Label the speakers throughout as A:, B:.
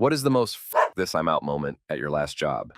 A: What is the most "F this I'm out" moment at your last job?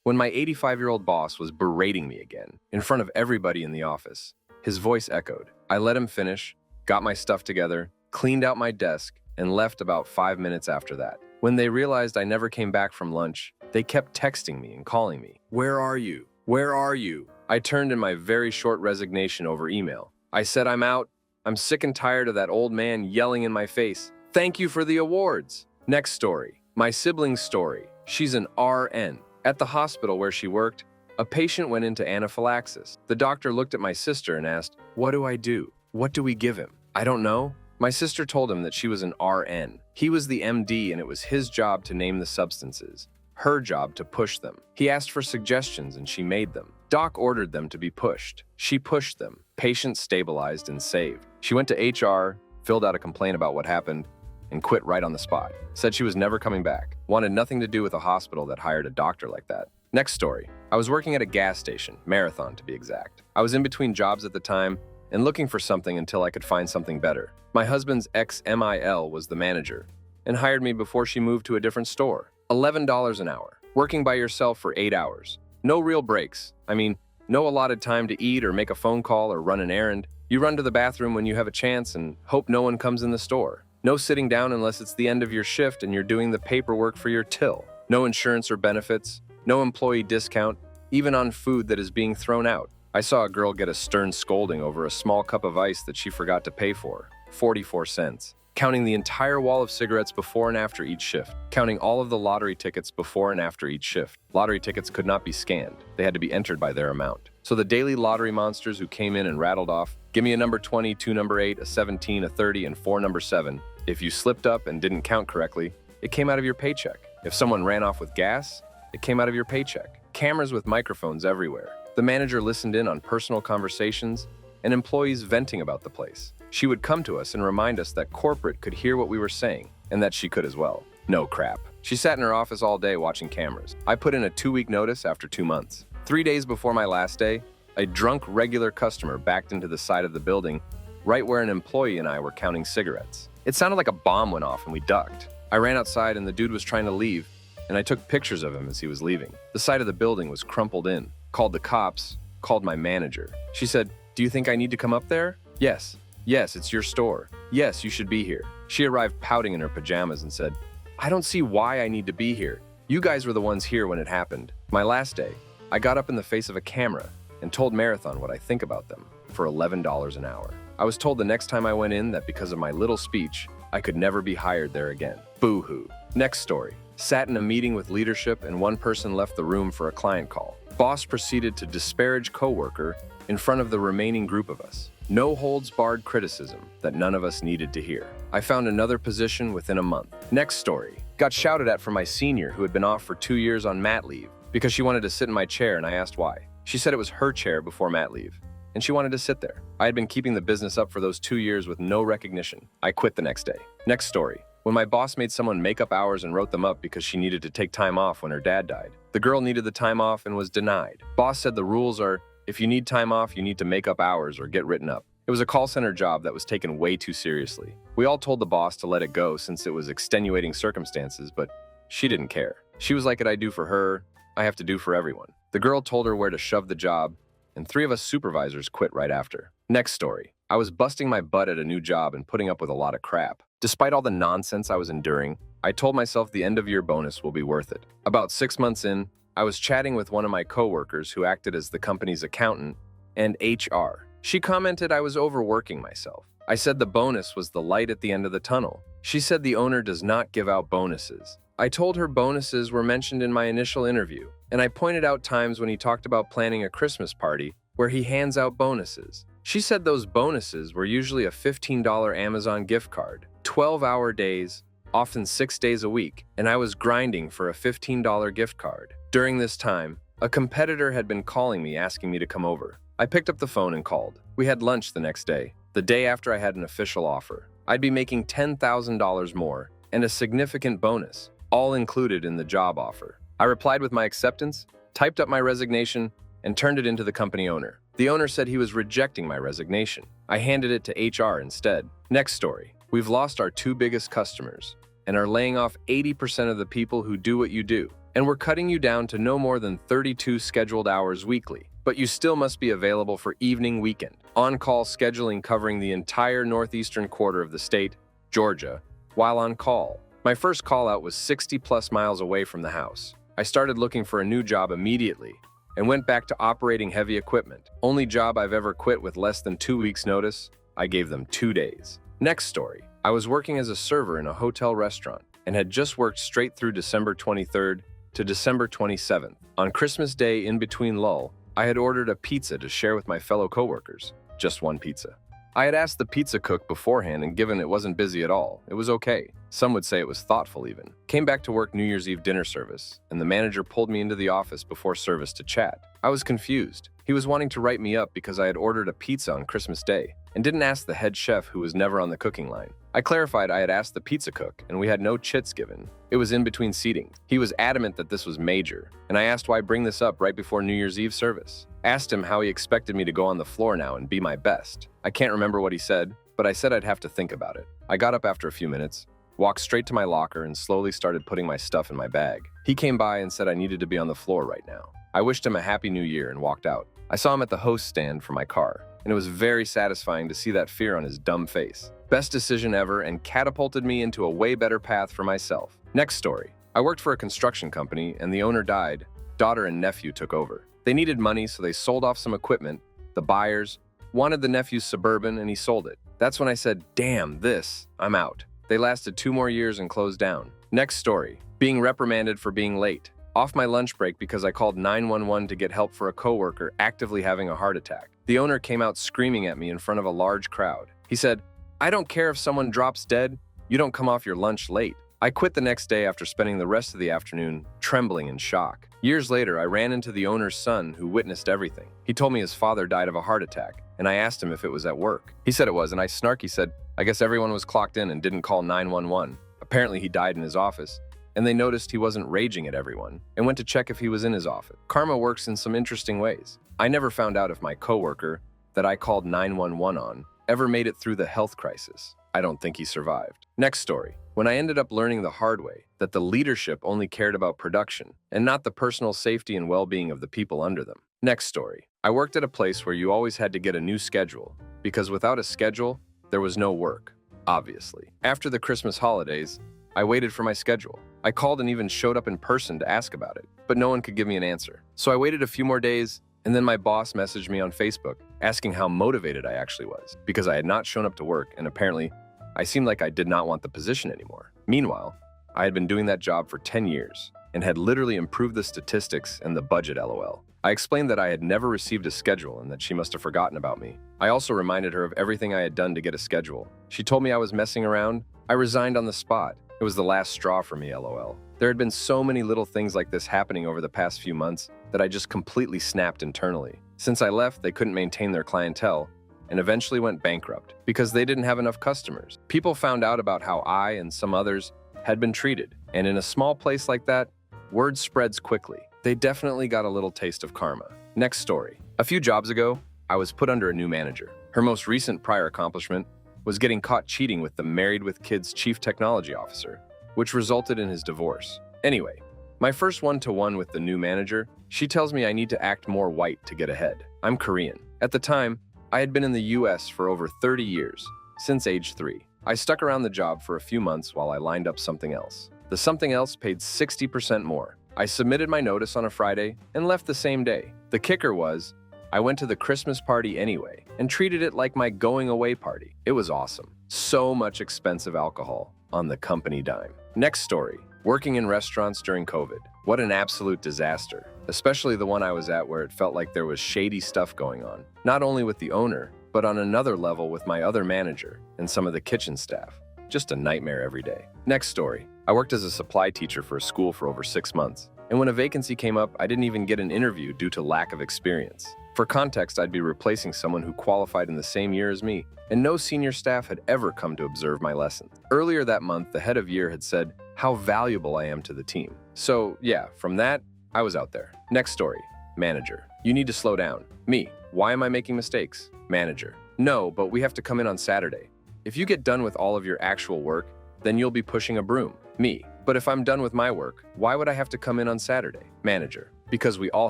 A: When my 85-year-old boss was berating me again, in front of everybody in the office, his voice echoed. I let him finish, got my stuff together, cleaned out my desk, and left about 5 minutes after that. When they realized I never came back from lunch, they kept texting me and calling me. Where are you? Where are you? I turned in my very short resignation over email. I said I'm out. I'm sick and tired of that old man yelling in my face. Thank you for the awards. Next story. My sibling's story. She's an RN. At the hospital where she worked, a patient went into anaphylaxis. The doctor looked at my sister and asked, "What do I do? What do we give him?" "I don't know." My sister told him that she was an RN. He was the MD and it was his job to name the substances, her job to push them. He asked for suggestions and she made them. Doc ordered them to be pushed. She pushed them. Patient stabilized and saved. She went to HR, filled out a complaint about what happened, and quit right on the spot. Said she was never coming back. Wanted nothing to do with a hospital that hired a doctor like that. Next story. I was working at a gas station, Marathon to be exact. I was in between jobs at the time and looking for something until I could find something better. My husband's ex-MIL was the manager and hired me before she moved to a different store. $11 an hour. Working by yourself for 8 hours. No real breaks. I mean, no allotted time to eat or make a phone call or run an errand. You run to the bathroom when you have a chance and hope no one comes in the store. No sitting down unless it's the end of your shift and you're doing the paperwork for your till. No insurance or benefits. No employee discount, even on food that is being thrown out. I saw a girl get a stern scolding over a small cup of ice that she forgot to pay for, 44 cents. Counting the entire wall of cigarettes before and after each shift. Counting all of the lottery tickets before and after each shift. Lottery tickets could not be scanned. They had to be entered by their amount. So the daily lottery monsters who came in and rattled off, "Give me a number 20, 2 number 8, a 17, a 30, and 4 number 7. If you slipped up and didn't count correctly, it came out of your paycheck. If someone ran off with gas, it came out of your paycheck. Cameras with microphones everywhere. The manager listened in on personal conversations and employees venting about the place. She would come to us and remind us that corporate could hear what we were saying and that she could as well. No crap. She sat in her office all day watching cameras. I put in a 2-week notice after 2 months. 3 days before my last day, a drunk regular customer backed into the side of the building right where an employee and I were counting cigarettes. It sounded like a bomb went off and we ducked. I ran outside and the dude was trying to leave, and I took pictures of him as he was leaving. The side of the building was crumpled in. Called the cops, called my manager. She said, "Do you think I need to come up there?" "Yes. Yes, it's your store. Yes, you should be here." She arrived pouting in her pajamas and said, "I don't see why I need to be here. You guys were the ones here when it happened." My last day, I got up in the face of a camera and told Marathon what I think about them for $11 an hour. I was told the next time I went in that because of my little speech, I could never be hired there again. Boo-hoo. Next story. Sat in a meeting with leadership and one person left the room for a client call. Boss proceeded to disparage coworker in front of the remaining group of us. No holds barred criticism that none of us needed to hear. I found another position within a month. Next story. Got shouted at from my senior who had been off for 2 years on mat leave because she wanted to sit in my chair and I asked why. She said it was her chair before mat leave and she wanted to sit there. I had been keeping the business up for those 2 years with no recognition. I quit the next day. Next story. When my boss made someone make up hours and wrote them up because she needed to take time off when her dad died. The girl needed the time off and was denied. Boss said the rules are, if you need time off, you need to make up hours or get written up. It was a call center job that was taken way too seriously. We all told the boss to let it go since it was extenuating circumstances, but she didn't care. She was like, what I do for her, I have to do for everyone. The girl told her where to shove the job, and 3 of us supervisors quit right after. Next story. I was busting my butt at a new job and putting up with a lot of crap. Despite all the nonsense I was enduring, I told myself the end-of-year bonus will be worth it. About 6 months in, I was chatting with one of my coworkers who acted as the company's accountant and HR. She commented I was overworking myself. I said the bonus was the light at the end of the tunnel. She said the owner does not give out bonuses. I told her bonuses were mentioned in my initial interview, and I pointed out times when he talked about planning a Christmas party where he hands out bonuses. She said those bonuses were usually a $15 Amazon gift card, 12-hour days, often 6 days a week, and I was grinding for a $15 gift card. During this time, a competitor had been calling me asking me to come over. I picked up the phone and called. We had lunch the next day, the day after I had an official offer. I'd be making $10,000 more and a significant bonus, all included in the job offer. I replied with my acceptance, typed up my resignation, and turned it into the company owner. The owner said he was rejecting my resignation. I handed it to HR instead. Next story. We've lost our two biggest customers and are laying off 80% of the people who do what you do. And we're cutting you down to no more than 32 scheduled hours weekly. But you still must be available for evening weekend. On-call scheduling covering the entire northeastern quarter of the state, Georgia, while on call. My first call out was 60+ miles away from the house. I started looking for a new job immediately and went back to operating heavy equipment. Only job I've ever quit with less than 2 weeks notice. I gave them 2 days. Next story. I was working as a server in a hotel restaurant and had just worked straight through December 23rd to December 27th. On Christmas Day, in between lull, I had ordered a pizza to share with my fellow coworkers. Just one pizza. I had asked the pizza cook beforehand, and given it wasn't busy at all, it was okay. Some would say it was thoughtful even. Came back to work New Year's Eve dinner service, and the manager pulled me into the office before service to chat. I was confused. He was wanting to write me up because I had ordered a pizza on Christmas Day and didn't ask the head chef, who was never on the cooking line. I clarified I had asked the pizza cook, and we had no chits given. It was in between seating. He was adamant that this was major, and I asked why bring this up right before New Year's Eve service. Asked him how he expected me to go on the floor now and be my best. I can't remember what he said, but I said I'd have to think about it. I got up after a few minutes, walked straight to my locker, and slowly started putting my stuff in my bag. He came by and said I needed to be on the floor right now. I wished him a happy new year and walked out. I saw him at the host stand for my car, and it was very satisfying to see that fear on his dumb face. Best decision ever, and catapulted me into a way better path for myself. Next story. I worked for a construction company, and the owner died. Daughter and nephew took over. They needed money, so they sold off some equipment. The buyers wanted the nephew's Suburban, and he sold it. That's when I said, damn this, I'm out. They lasted 2 more years and closed down. Next story. Being reprimanded for being late. Off my lunch break because I called 911 to get help for a coworker actively having a heart attack. The owner came out screaming at me in front of a large crowd. He said, I don't care if someone drops dead, you don't come off your lunch late. I quit the next day after spending the rest of the afternoon trembling in shock. Years later, I ran into the owner's son who witnessed everything. He told me his father died of a heart attack, and I asked him if it was at work. He said it was, and I snarky said, I guess everyone was clocked in and didn't call 911. Apparently he died in his office, and they noticed he wasn't raging at everyone and went to check if he was in his office. Karma works in some interesting ways. I never found out if my coworker that I called 911 on ever made it through the health crisis. I don't think he survived. Next story. When I ended up learning the hard way that the leadership only cared about production and not the personal safety and well-being of the people under them. Next story. I worked at a place where you always had to get a new schedule because without a schedule, there was no work, obviously. After the Christmas holidays, I waited for my schedule. I called and even showed up in person to ask about it, but no one could give me an answer. So I waited a few more days, and then my boss messaged me on Facebook asking how motivated I actually was because I had not shown up to work, and apparently I seemed like I did not want the position anymore. Meanwhile, I had been doing that job for 10 years and had literally improved the statistics and the budget, LOL. I explained that I had never received a schedule and that she must have forgotten about me. I also reminded her of everything I had done to get a schedule. She told me I was messing around. I resigned on the spot. It was the last straw for me, LOL. There had been so many little things like this happening over the past few months that I just completely snapped internally. Since I left, they couldn't maintain their clientele and eventually went bankrupt because they didn't have enough customers. People found out about how I and some others had been treated, and in a small place like that, word spreads quickly. They definitely got a little taste of karma. Next story. A few jobs ago, I was put under a new manager. Her most recent prior accomplishment was getting caught cheating with the Married with Kids chief technology officer, which resulted in his divorce. Anyway, my first one-to-one with the new manager, she tells me I need to act more white to get ahead. I'm Korean. At the time, I had been in the US for over 30 years, since age 3. I stuck around the job for a few months while I lined up something else. The something else paid 60% more. I submitted my notice on a Friday and left the same day. The kicker was, I went to the Christmas party anyway and treated it like my going away party. It was awesome. So much expensive alcohol on the company dime. Next story. Working in restaurants during COVID. What an absolute disaster. Especially the one I was at where it felt like there was shady stuff going on. Not only with the owner, but on another level with my other manager and some of the kitchen staff. Just a nightmare every day. Next story. I worked as a supply teacher for a school for over 6 months. And when a vacancy came up, I didn't even get an interview due to lack of experience. For context, I'd be replacing someone who qualified in the same year as me, and no senior staff had ever come to observe my lessons. Earlier that month, the head of year had said how valuable I am to the team. So yeah, from that, I was out there. Next story. Manager. You need to slow down. Me. Why am I making mistakes? Manager. No, but we have to come in on Saturday. If you get done with all of your actual work, then you'll be pushing a broom. Me. But if I'm done with my work, why would I have to come in on Saturday? Manager. Because we all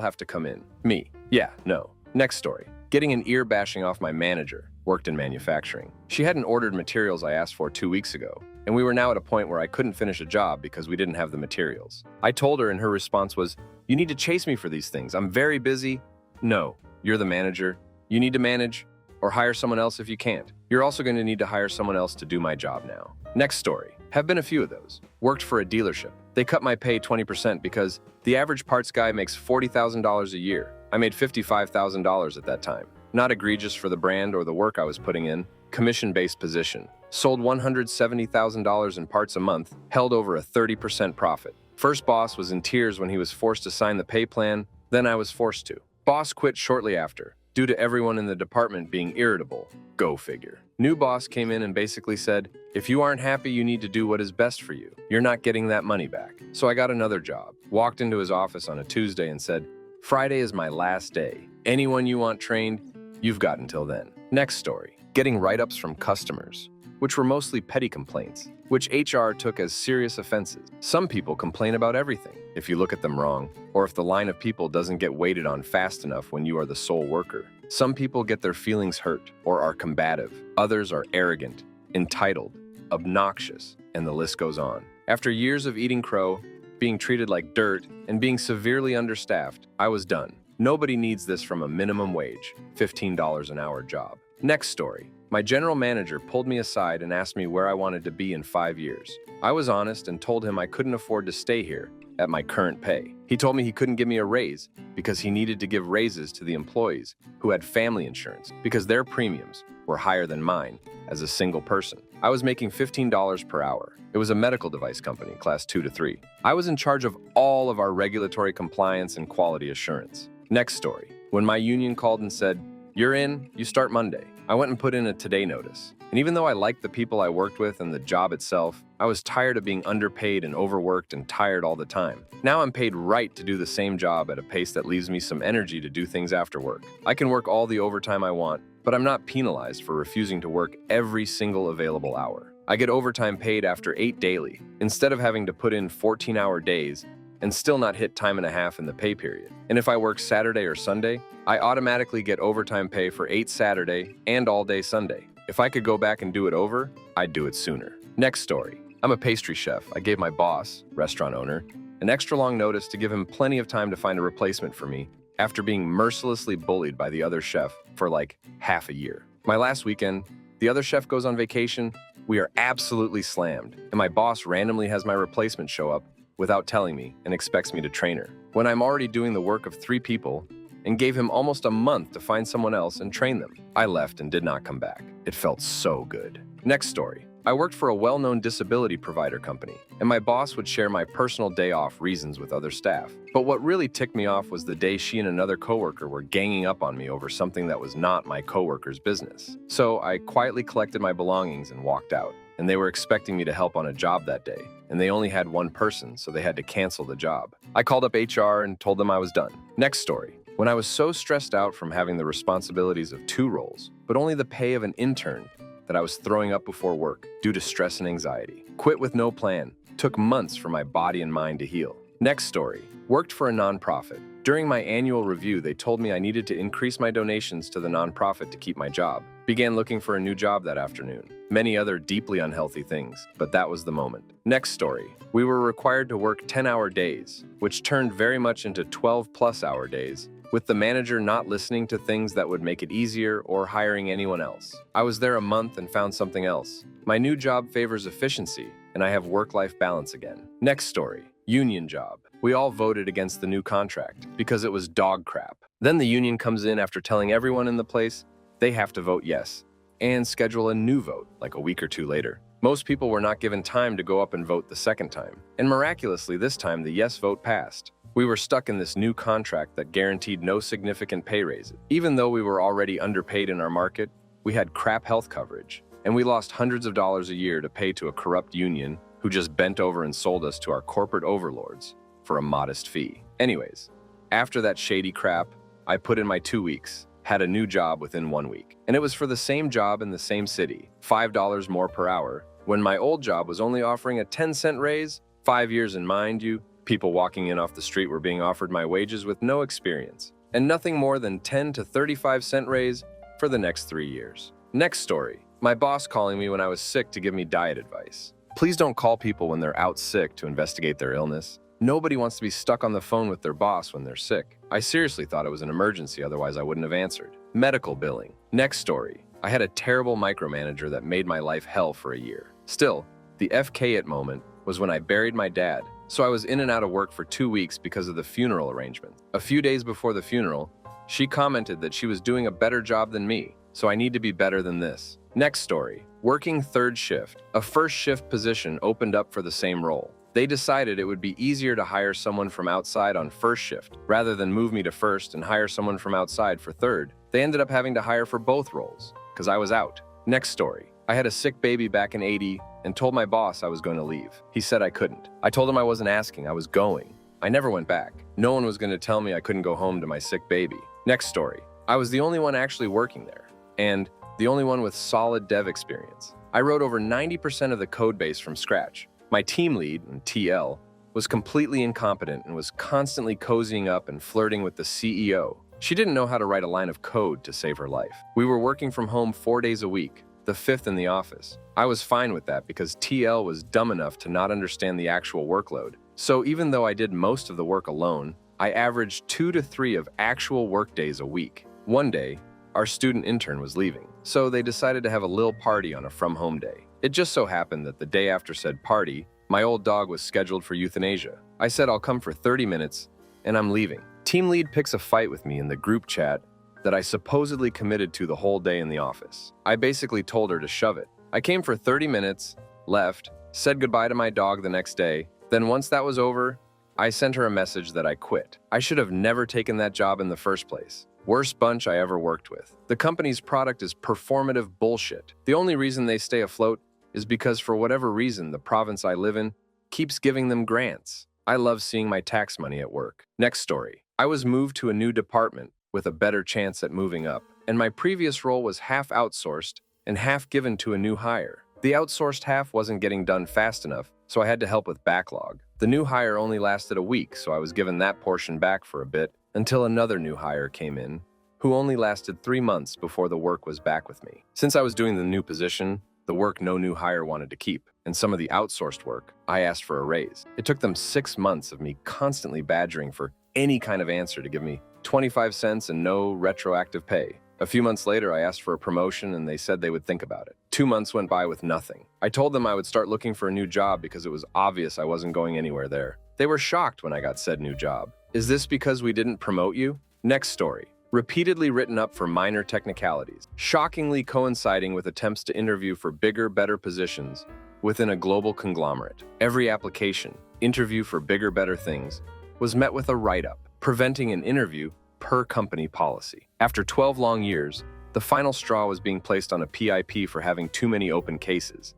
A: have to come in. Me. Yeah, no. Next story. Getting an ear bashing off my manager. Worked in manufacturing. She hadn't ordered materials I asked for 2 weeks ago, and we were now at a point where I couldn't finish a job because we didn't have the materials. I told her and her response was, "You need to chase me for these things. I'm very busy." No, you're the manager. You need to manage or hire someone else if you can't. You're also going to need to hire someone else to do my job now. Next story. Have been a few of those. Worked for a dealership. They cut my pay 20% because the average parts guy makes $40,000 a year. I made $55,000 at that time. Not egregious for the brand or the work I was putting in. Commission-based position. Sold $170,000 in parts a month, held over a 30% profit. First boss was in tears when he was forced to sign the pay plan, then I was forced to. Boss quit shortly after, due to everyone in the department being irritable. Go figure. New boss came in and basically said, "If you aren't happy, you need to do what is best for you. You're not getting that money back." So I got another job. Walked into his office on a Tuesday and said, "Friday is my last day. Anyone you want trained, you've got until then." Next story. Getting write-ups from customers, which were mostly petty complaints, which HR took as serious offenses. Some people complain about everything, if you look at them wrong, or if the line of people doesn't get waited on fast enough when you are the sole worker. Some people get their feelings hurt or are combative. Others are arrogant, entitled, obnoxious, and the list goes on. After years of eating crow, being treated like dirt, and being severely understaffed, I was done. Nobody needs this from a minimum wage, $15 an hour job. Next story. My general manager pulled me aside and asked me where I wanted to be in 5 years. I was honest and told him I couldn't afford to stay here at my current pay. He told me he couldn't give me a raise because he needed to give raises to the employees who had family insurance because their premiums were higher than mine as a single person. I was making $15 per hour. It was a medical device company, class 2 to 3. I was in charge of all of our regulatory compliance and quality assurance. Next story. When my union called and said, "You're in, you start Monday," I went and put in a today notice. And even though I liked the people I worked with and the job itself, I was tired of being underpaid and overworked and tired all the time. Now I'm paid right to do the same job at a pace that leaves me some energy to do things after work. I can work all the overtime I want, but I'm not penalized for refusing to work every single available hour. I get overtime paid after 8 daily, instead of having to put in 14-hour days and still not hit time and a half in the pay period. And if I work Saturday or Sunday, I automatically get overtime pay for 8 Saturday and all day Sunday. If I could go back and do it over, I'd do it sooner. Next story. I'm a pastry chef. I gave my boss, restaurant owner, an extra long notice to give him plenty of time to find a replacement for me after being mercilessly bullied by the other chef for like half a year. My last weekend, the other chef goes on vacation, we are absolutely slammed, and my boss randomly has my replacement show up without telling me and expects me to train her, when I'm already doing the work of 3 people and gave him almost a month to find someone else and train them. I left and did not come back. It felt so good. Next story. I worked for a well-known disability provider company, and my boss would share my personal day off reasons with other staff. But what really ticked me off was the day she and another coworker were ganging up on me over something that was not my coworker's business. So I quietly collected my belongings and walked out, and they were expecting me to help on a job that day, and they only had one person, so they had to cancel the job. I called up HR and told them I was done. Next story. When I was so stressed out from having the responsibilities of 2 roles, but only the pay of an intern, that I was throwing up before work due to stress and anxiety. Quit with no plan. Took months for my body and mind to heal. Next story. Worked for a nonprofit. During my annual review, they told me I needed to increase my donations to the nonprofit to keep my job. Began looking for a new job that afternoon. Many other deeply unhealthy things, but that was the moment. Next story. We were required to work 10-hour days, which turned very much into 12-plus-hour days, with the manager not listening to things that would make it easier or hiring anyone else. I was there a month and found something else. My new job favors efficiency, and I have work-life balance again. Next story. Union job. We all voted against the new contract because it was dog crap. Then the union comes in after telling everyone in the place they have to vote yes, and schedule a new vote like a week or 2 later. Most people were not given time to go up and vote the second time, and miraculously this time the yes vote passed. We were stuck in this new contract that guaranteed no significant pay raises. Even though we were already underpaid in our market, we had crap health coverage, and we lost hundreds of dollars a year to pay to a corrupt union who just bent over and sold us to our corporate overlords for a modest fee. Anyways, after that shady crap, I put in my 2 weeks, had a new job within 1 week. And it was for the same job in the same city, $5 more per hour, when my old job was only offering a 10-cent raise. 5 years, and mind you, people walking in off the street were being offered my wages with no experience, and nothing more than 10 to 35-cent raise for the next 3 years. Next story, my boss calling me when I was sick to give me diet advice. Please don't call people when they're out sick to investigate their illness. Nobody wants to be stuck on the phone with their boss when they're sick. I seriously thought it was an emergency, otherwise I wouldn't have answered. Medical billing. Next story, I had a terrible micromanager that made my life hell for a year. Still, the FK it moment was when I buried my dad, so I was in and out of work for 2 weeks because of the funeral arrangement. A few days before the funeral, she commented that she was doing a better job than me, so I need to be better than this. Next story, working third shift. A first shift position opened up for the same role. They decided it would be easier to hire someone from outside on first shift, rather than move me to first and hire someone from outside for third. They ended up having to hire for both roles, because I was out. Next story, I had a sick baby back in 80 and told my boss I was going to leave. He said I couldn't. I told him I wasn't asking, I was going. I never went back. No one was going to tell me I couldn't go home to my sick baby. Next story, I was the only one actually working there, and the only one with solid dev experience. I wrote over 90% of the code base from scratch. My team lead, TL, was completely incompetent and was constantly cozying up and flirting with the CEO. She didn't know how to write a line of code to save her life. We were working from home 4 days a week, the 5th in the office. I was fine with that because TL was dumb enough to not understand the actual workload. So even though I did most of the work alone, I averaged 2 to 3 of actual work days a week. One day, our student intern was leaving, so they decided to have a little party on a from-home day. It just so happened that the day after said party, my old dog was scheduled for euthanasia. I said I'll come for 30 minutes, and I'm leaving. Team lead picks a fight with me in the group chat that I supposedly committed to the whole day in the office. I basically told her to shove it. I came for 30 minutes, left, said goodbye to my dog the next day. Then once that was over, I sent her a message that I quit. I should have never taken that job in the first place. Worst bunch I ever worked with. The company's product is performative bullshit. The only reason they stay afloat is because for whatever reason the province I live in keeps giving them grants. I love seeing my tax money at work. Next story. I was moved to a new department with a better chance at moving up, and my previous role was half outsourced and half given to a new hire. The outsourced half wasn't getting done fast enough, so I had to help with backlog. The new hire only lasted a week, so I was given that portion back for a bit until another new hire came in, who only lasted 3 months before the work was back with me. Since I was doing the new position, the work no new hire wanted to keep, and some of the outsourced work, I asked for a raise. It took them 6 months of me constantly badgering for any kind of answer to give me 25 cents and no retroactive pay. A few months later, I asked for a promotion and they said they would think about it. 2 months went by with nothing. I told them I would start looking for a new job because it was obvious I wasn't going anywhere there. They were shocked when I got said new job. Is this because we didn't promote you? Next story. Repeatedly written up for minor technicalities, shockingly coinciding with attempts to interview for bigger, better positions within a global conglomerate. Every application, interview for bigger, better things, was met with a write-up, preventing an interview per company policy. After 12 long years, the final straw was being placed on a PIP for having too many open cases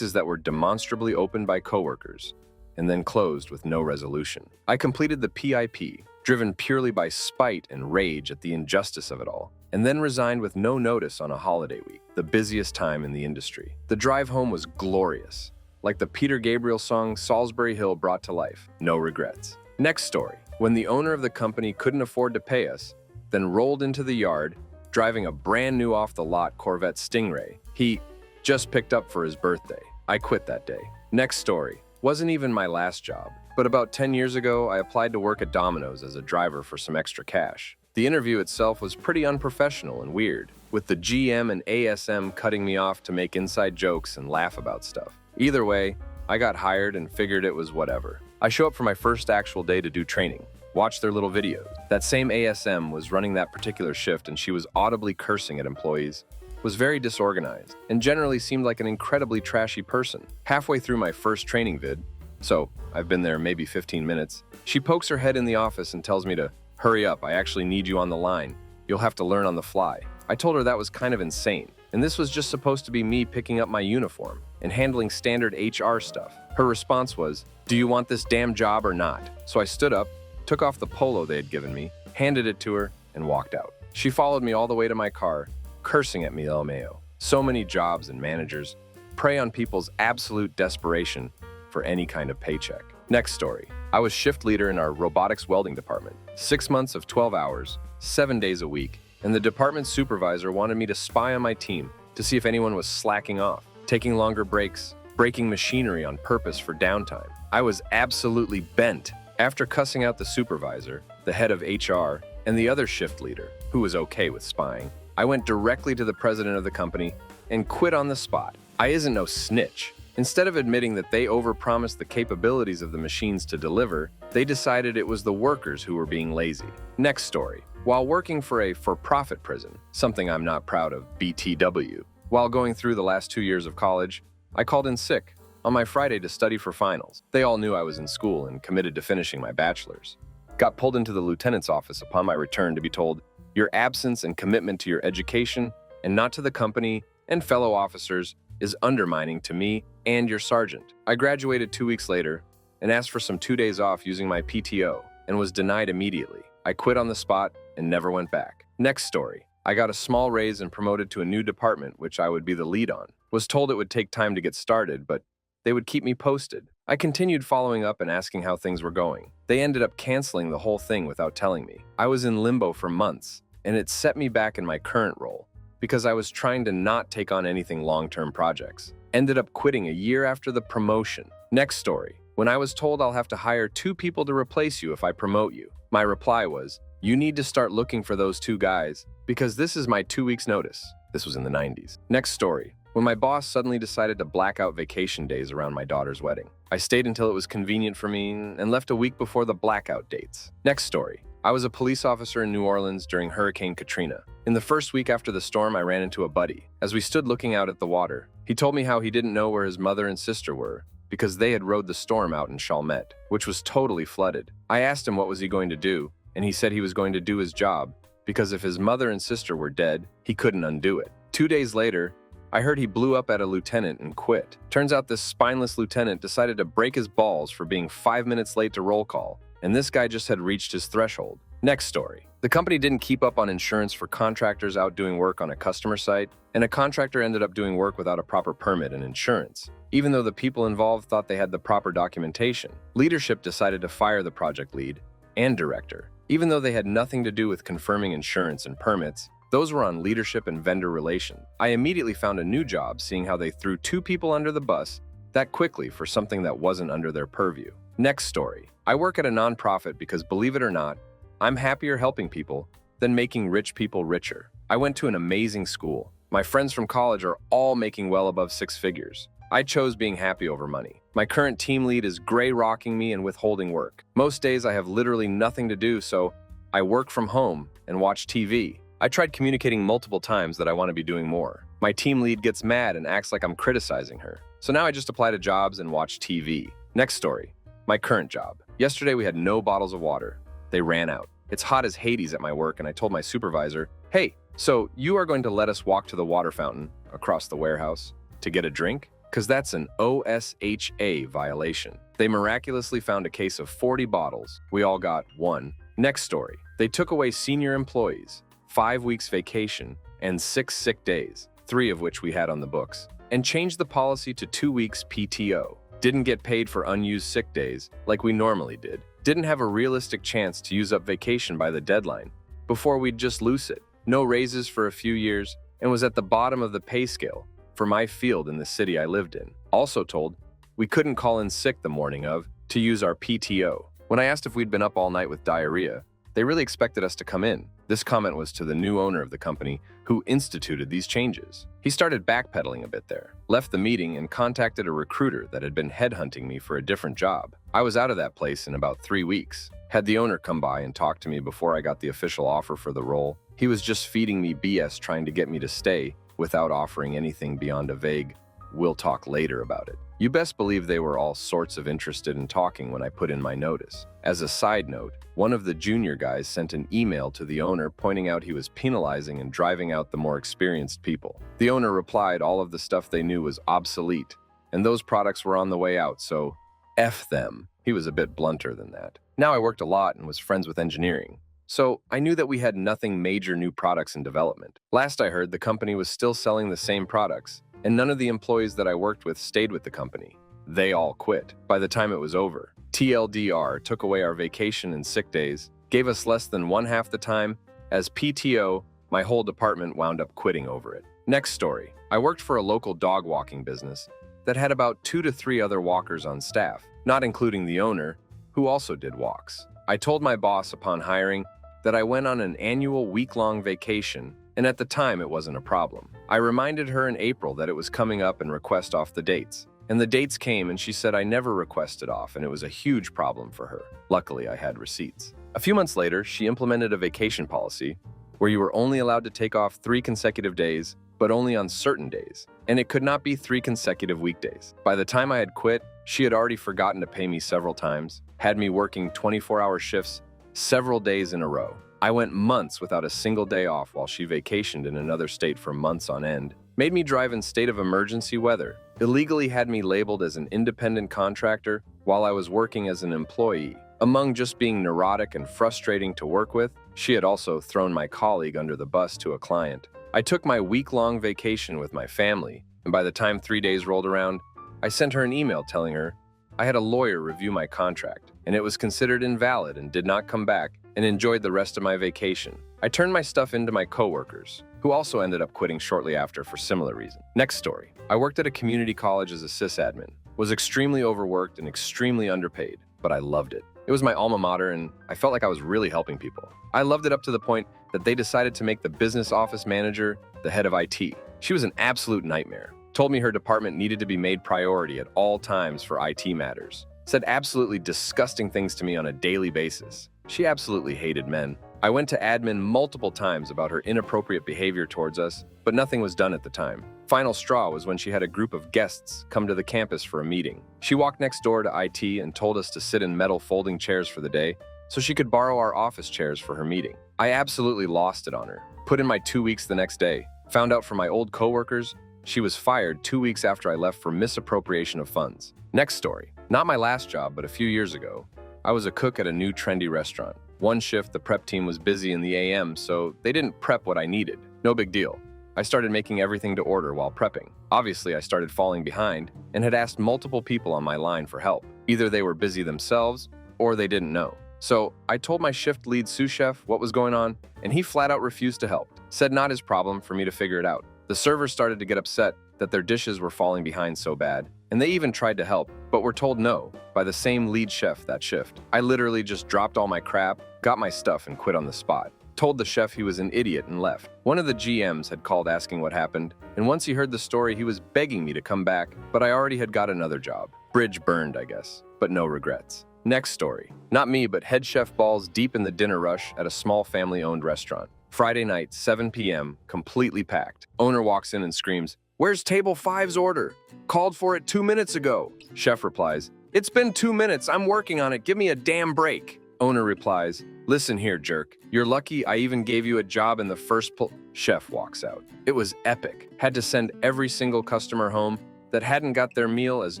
A: that were demonstrably opened by coworkers, and then closed with no resolution. I completed the PIP, driven purely by spite and rage at the injustice of it all, and then resigned with no notice on a holiday week, the busiest time in the industry. The drive home was glorious, like the Peter Gabriel song Salisbury Hill brought to life, no regrets. Next story. When the owner of the company couldn't afford to pay us, then rolled into the yard, driving a brand new off-the-lot Corvette Stingray he just picked up for his birthday. I quit that day. Next story. Wasn't even my last job, but about 10 years ago, I applied to work at Domino's as a driver for some extra cash. The interview itself was pretty unprofessional and weird, with the GM and ASM cutting me off to make inside jokes and laugh about stuff. Either way, I got hired and figured it was whatever. I show up for my first actual day to do training, watch their little videos. That same ASM was running that particular shift and she was audibly cursing at employees, was very disorganized, and generally seemed like an incredibly trashy person. Halfway through my first training vid, so I've been there maybe 15 minutes, she pokes her head in the office and tells me to hurry up, I actually need you on the line. You'll have to learn on the fly. I told her that was kind of insane, and this was just supposed to be me picking up my uniform and handling standard HR stuff. Her response was, "Do you want this damn job or not?" So I stood up, took off the polo they had given me, handed it to her, and walked out. She followed me all the way to my car, cursing at me LMAO. So many jobs and managers prey on people's absolute desperation for any kind of paycheck. Next story. I was shift leader in our robotics welding department. 6 months of 12 hours, 7 days a week, and the department supervisor wanted me to spy on my team to see if anyone was slacking off, taking longer breaks, breaking machinery on purpose for downtime. I was absolutely bent. After cussing out the supervisor, the head of HR, and the other shift leader, who was okay with spying, I went directly to the president of the company and quit on the spot. I isn't no snitch. Instead of admitting that they overpromised the capabilities of the machines to deliver, they decided it was the workers who were being lazy. Next story. While working for a for-profit prison, something I'm not proud of, BTW, while going through the last 2 years of college, I called in sick on my Friday to study for finals. They all knew I was in school and committed to finishing my bachelor's. Got pulled into the lieutenant's office upon my return to be told, your absence and commitment to your education and not to the company and fellow officers is undermining to me and your sergeant. I graduated 2 weeks later and asked for some 2 days off using my PTO and was denied immediately. I quit on the spot and never went back. Next story. I got a small raise and promoted to a new department which I would be the lead on. Was told it would take time to get started, but they would keep me posted. I continued following up and asking how things were going. They ended up canceling the whole thing without telling me. I was in limbo for months, and it set me back in my current role because I was trying to not take on anything long-term projects. Ended up quitting a year after the promotion. Next story. When I was told I'll have to hire 2 people to replace you if I promote you, my reply was, you need to start looking for those 2 guys because this is my 2 weeks notice. This was in the 90s. Next story. When my boss suddenly decided to black out vacation days around my daughter's wedding. I stayed until it was convenient for me and left a week before the blackout dates. Next story. I was a police officer in New Orleans during Hurricane Katrina. In the first week after the storm, I ran into a buddy. As we stood looking out at the water, he told me how he didn't know where his mother and sister were because they had rode the storm out in Chalmette, which was totally flooded. I asked him what was he going to do, and he said he was going to do his job because if his mother and sister were dead, he couldn't undo it. 2 days later, I heard he blew up at a lieutenant and quit. Turns out this spineless lieutenant decided to break his balls for being 5 minutes late to roll call, and this guy just had reached his threshold. Next story. The company didn't keep up on insurance for contractors out doing work on a customer site, and a contractor ended up doing work without a proper permit and insurance, even though the people involved thought they had the proper documentation. Leadership decided to fire the project lead and director, even though they had nothing to do with confirming insurance and permits. Those were on leadership and vendor relations. I immediately found a new job seeing how they threw 2 people under the bus that quickly for something that wasn't under their purview. Next story. I work at a nonprofit because, believe it or not, I'm happier helping people than making rich people richer. I went to an amazing school. My friends from college are all making well above 6 figures. I chose being happy over money. My current team lead is gray rocking me and withholding work. Most days I have literally nothing to do, so I work from home and watch TV. I tried communicating multiple times that I want to be doing more. My team lead gets mad and acts like I'm criticizing her. So now I just apply to jobs and watch TV. Next story. My current job. Yesterday we had no bottles of water. They ran out. It's hot as Hades at my work and I told my supervisor, hey, so you are going to let us walk to the water fountain across the warehouse to get a drink? Because that's an OSHA violation. They miraculously found a case of 40 bottles. We all got 1. Next story. They took away senior employees, 5 weeks vacation, and 6 sick days, 3 of which we had on the books, and changed the policy to 2 weeks PTO. Didn't get paid for unused sick days like we normally did. Didn't have a realistic chance to use up vacation by the deadline before we'd just lose it. No raises for a few years and was at the bottom of the pay scale for my field in the city I lived in. Also told we couldn't call in sick the morning of to use our PTO. When I asked if we'd been up all night with diarrhea, they really expected us to come in. This comment was to the new owner of the company who instituted these changes. He started backpedaling a bit there, left the meeting and contacted a recruiter that had been headhunting me for a different job. I was out of that place in about 3 weeks. Had the owner come by and talk to me before I got the official offer for the role. He was just feeding me BS trying to get me to stay without offering anything beyond a vague, we'll talk later about it. You best believe they were all sorts of interested in talking when I put in my notice. As a side note, one of the junior guys sent an email to the owner pointing out he was penalizing and driving out the more experienced people. The owner replied all of the stuff they knew was obsolete, and those products were on the way out, so F them. He was a bit blunter than that. Now I worked a lot and was friends with engineering. So I knew that we had nothing major new products in development. Last I heard, the company was still selling the same products, and none of the employees that I worked with stayed with the company. They all quit by the time it was over. TLDR took away our vacation and sick days, gave us less than one half the time. As PTO, my whole department wound up quitting over it. Next story. I worked for a local dog walking business that had about 2 to 3 other walkers on staff, not including the owner, who also did walks. I told my boss upon hiring that I went on an annual week-long vacation, and at the time it wasn't a problem. I reminded her in April that it was coming up and request off the dates. And the dates came and she said I never requested off and it was a huge problem for her. Luckily, I had receipts. A few months later, she implemented a vacation policy where you were only allowed to take off 3 consecutive days, but only on certain days, and it could not be 3 consecutive weekdays. By the time I had quit, she had already forgotten to pay me several times, had me working 24-hour shifts several days in a row. I went months without a single day off while she vacationed in another state for months on end, made me drive in state of emergency weather, illegally had me labeled as an independent contractor while I was working as an employee. Among just being neurotic and frustrating to work with, she had also thrown my colleague under the bus to a client. I took my week-long vacation with my family, and by the time 3 days rolled around, I sent her an email telling her I had a lawyer review my contract, and it was considered invalid and did not come back, and enjoyed the rest of my vacation. I turned my stuff into my coworkers, who also ended up quitting shortly after for similar reasons. Next story. I worked at a community college as a sysadmin, was extremely overworked and extremely underpaid, but I loved it. It was my alma mater and I felt like I was really helping people. I loved it up to the point that they decided to make the business office manager the head of IT. She was an absolute nightmare. Told me her department needed to be made priority at all times for IT matters. Said absolutely disgusting things to me on a daily basis. She absolutely hated men. I went to admin multiple times about her inappropriate behavior towards us, but nothing was done at the time. Final straw was when she had a group of guests come to the campus for a meeting. She walked next door to IT and told us to sit in metal folding chairs for the day so she could borrow our office chairs for her meeting. I absolutely lost it on her. Put in my 2 weeks the next day. Found out from my old coworkers she was fired 2 weeks after I left for misappropriation of funds. Next story. Not my last job, but a few years ago, I was a cook at a new trendy restaurant. One shift, the prep team was busy in the AM, so they didn't prep what I needed. No big deal. I started making everything to order while prepping. Obviously, I started falling behind and had asked multiple people on my line for help. Either they were busy themselves or they didn't know. So I told my shift lead sous chef what was going on, and he flat out refused to help. Said not his problem for me to figure it out. The servers started to get upset that their dishes were falling behind so bad, and they even tried to help, but were told no by the same lead chef that shift. I literally just dropped all my crap, got my stuff, and quit on the spot. Told the chef he was an idiot and left. One of the GMs had called asking what happened, and once he heard the story, he was begging me to come back, but I already had got another job. Bridge burned, I guess, but no regrets. Next story. Not me, but head chef balls deep in the dinner rush at a small family-owned restaurant. Friday night, 7 p.m., completely packed. Owner walks in and screams, "Where's table 5's order? Called for it 2 minutes ago." Chef replies, "It's been 2 minutes. I'm working on it. Give me a damn break." Owner replies, "Listen here, jerk. You're lucky I even gave you a job in the first place." Chef walks out. It was epic. Had to send every single customer home that hadn't got their meal as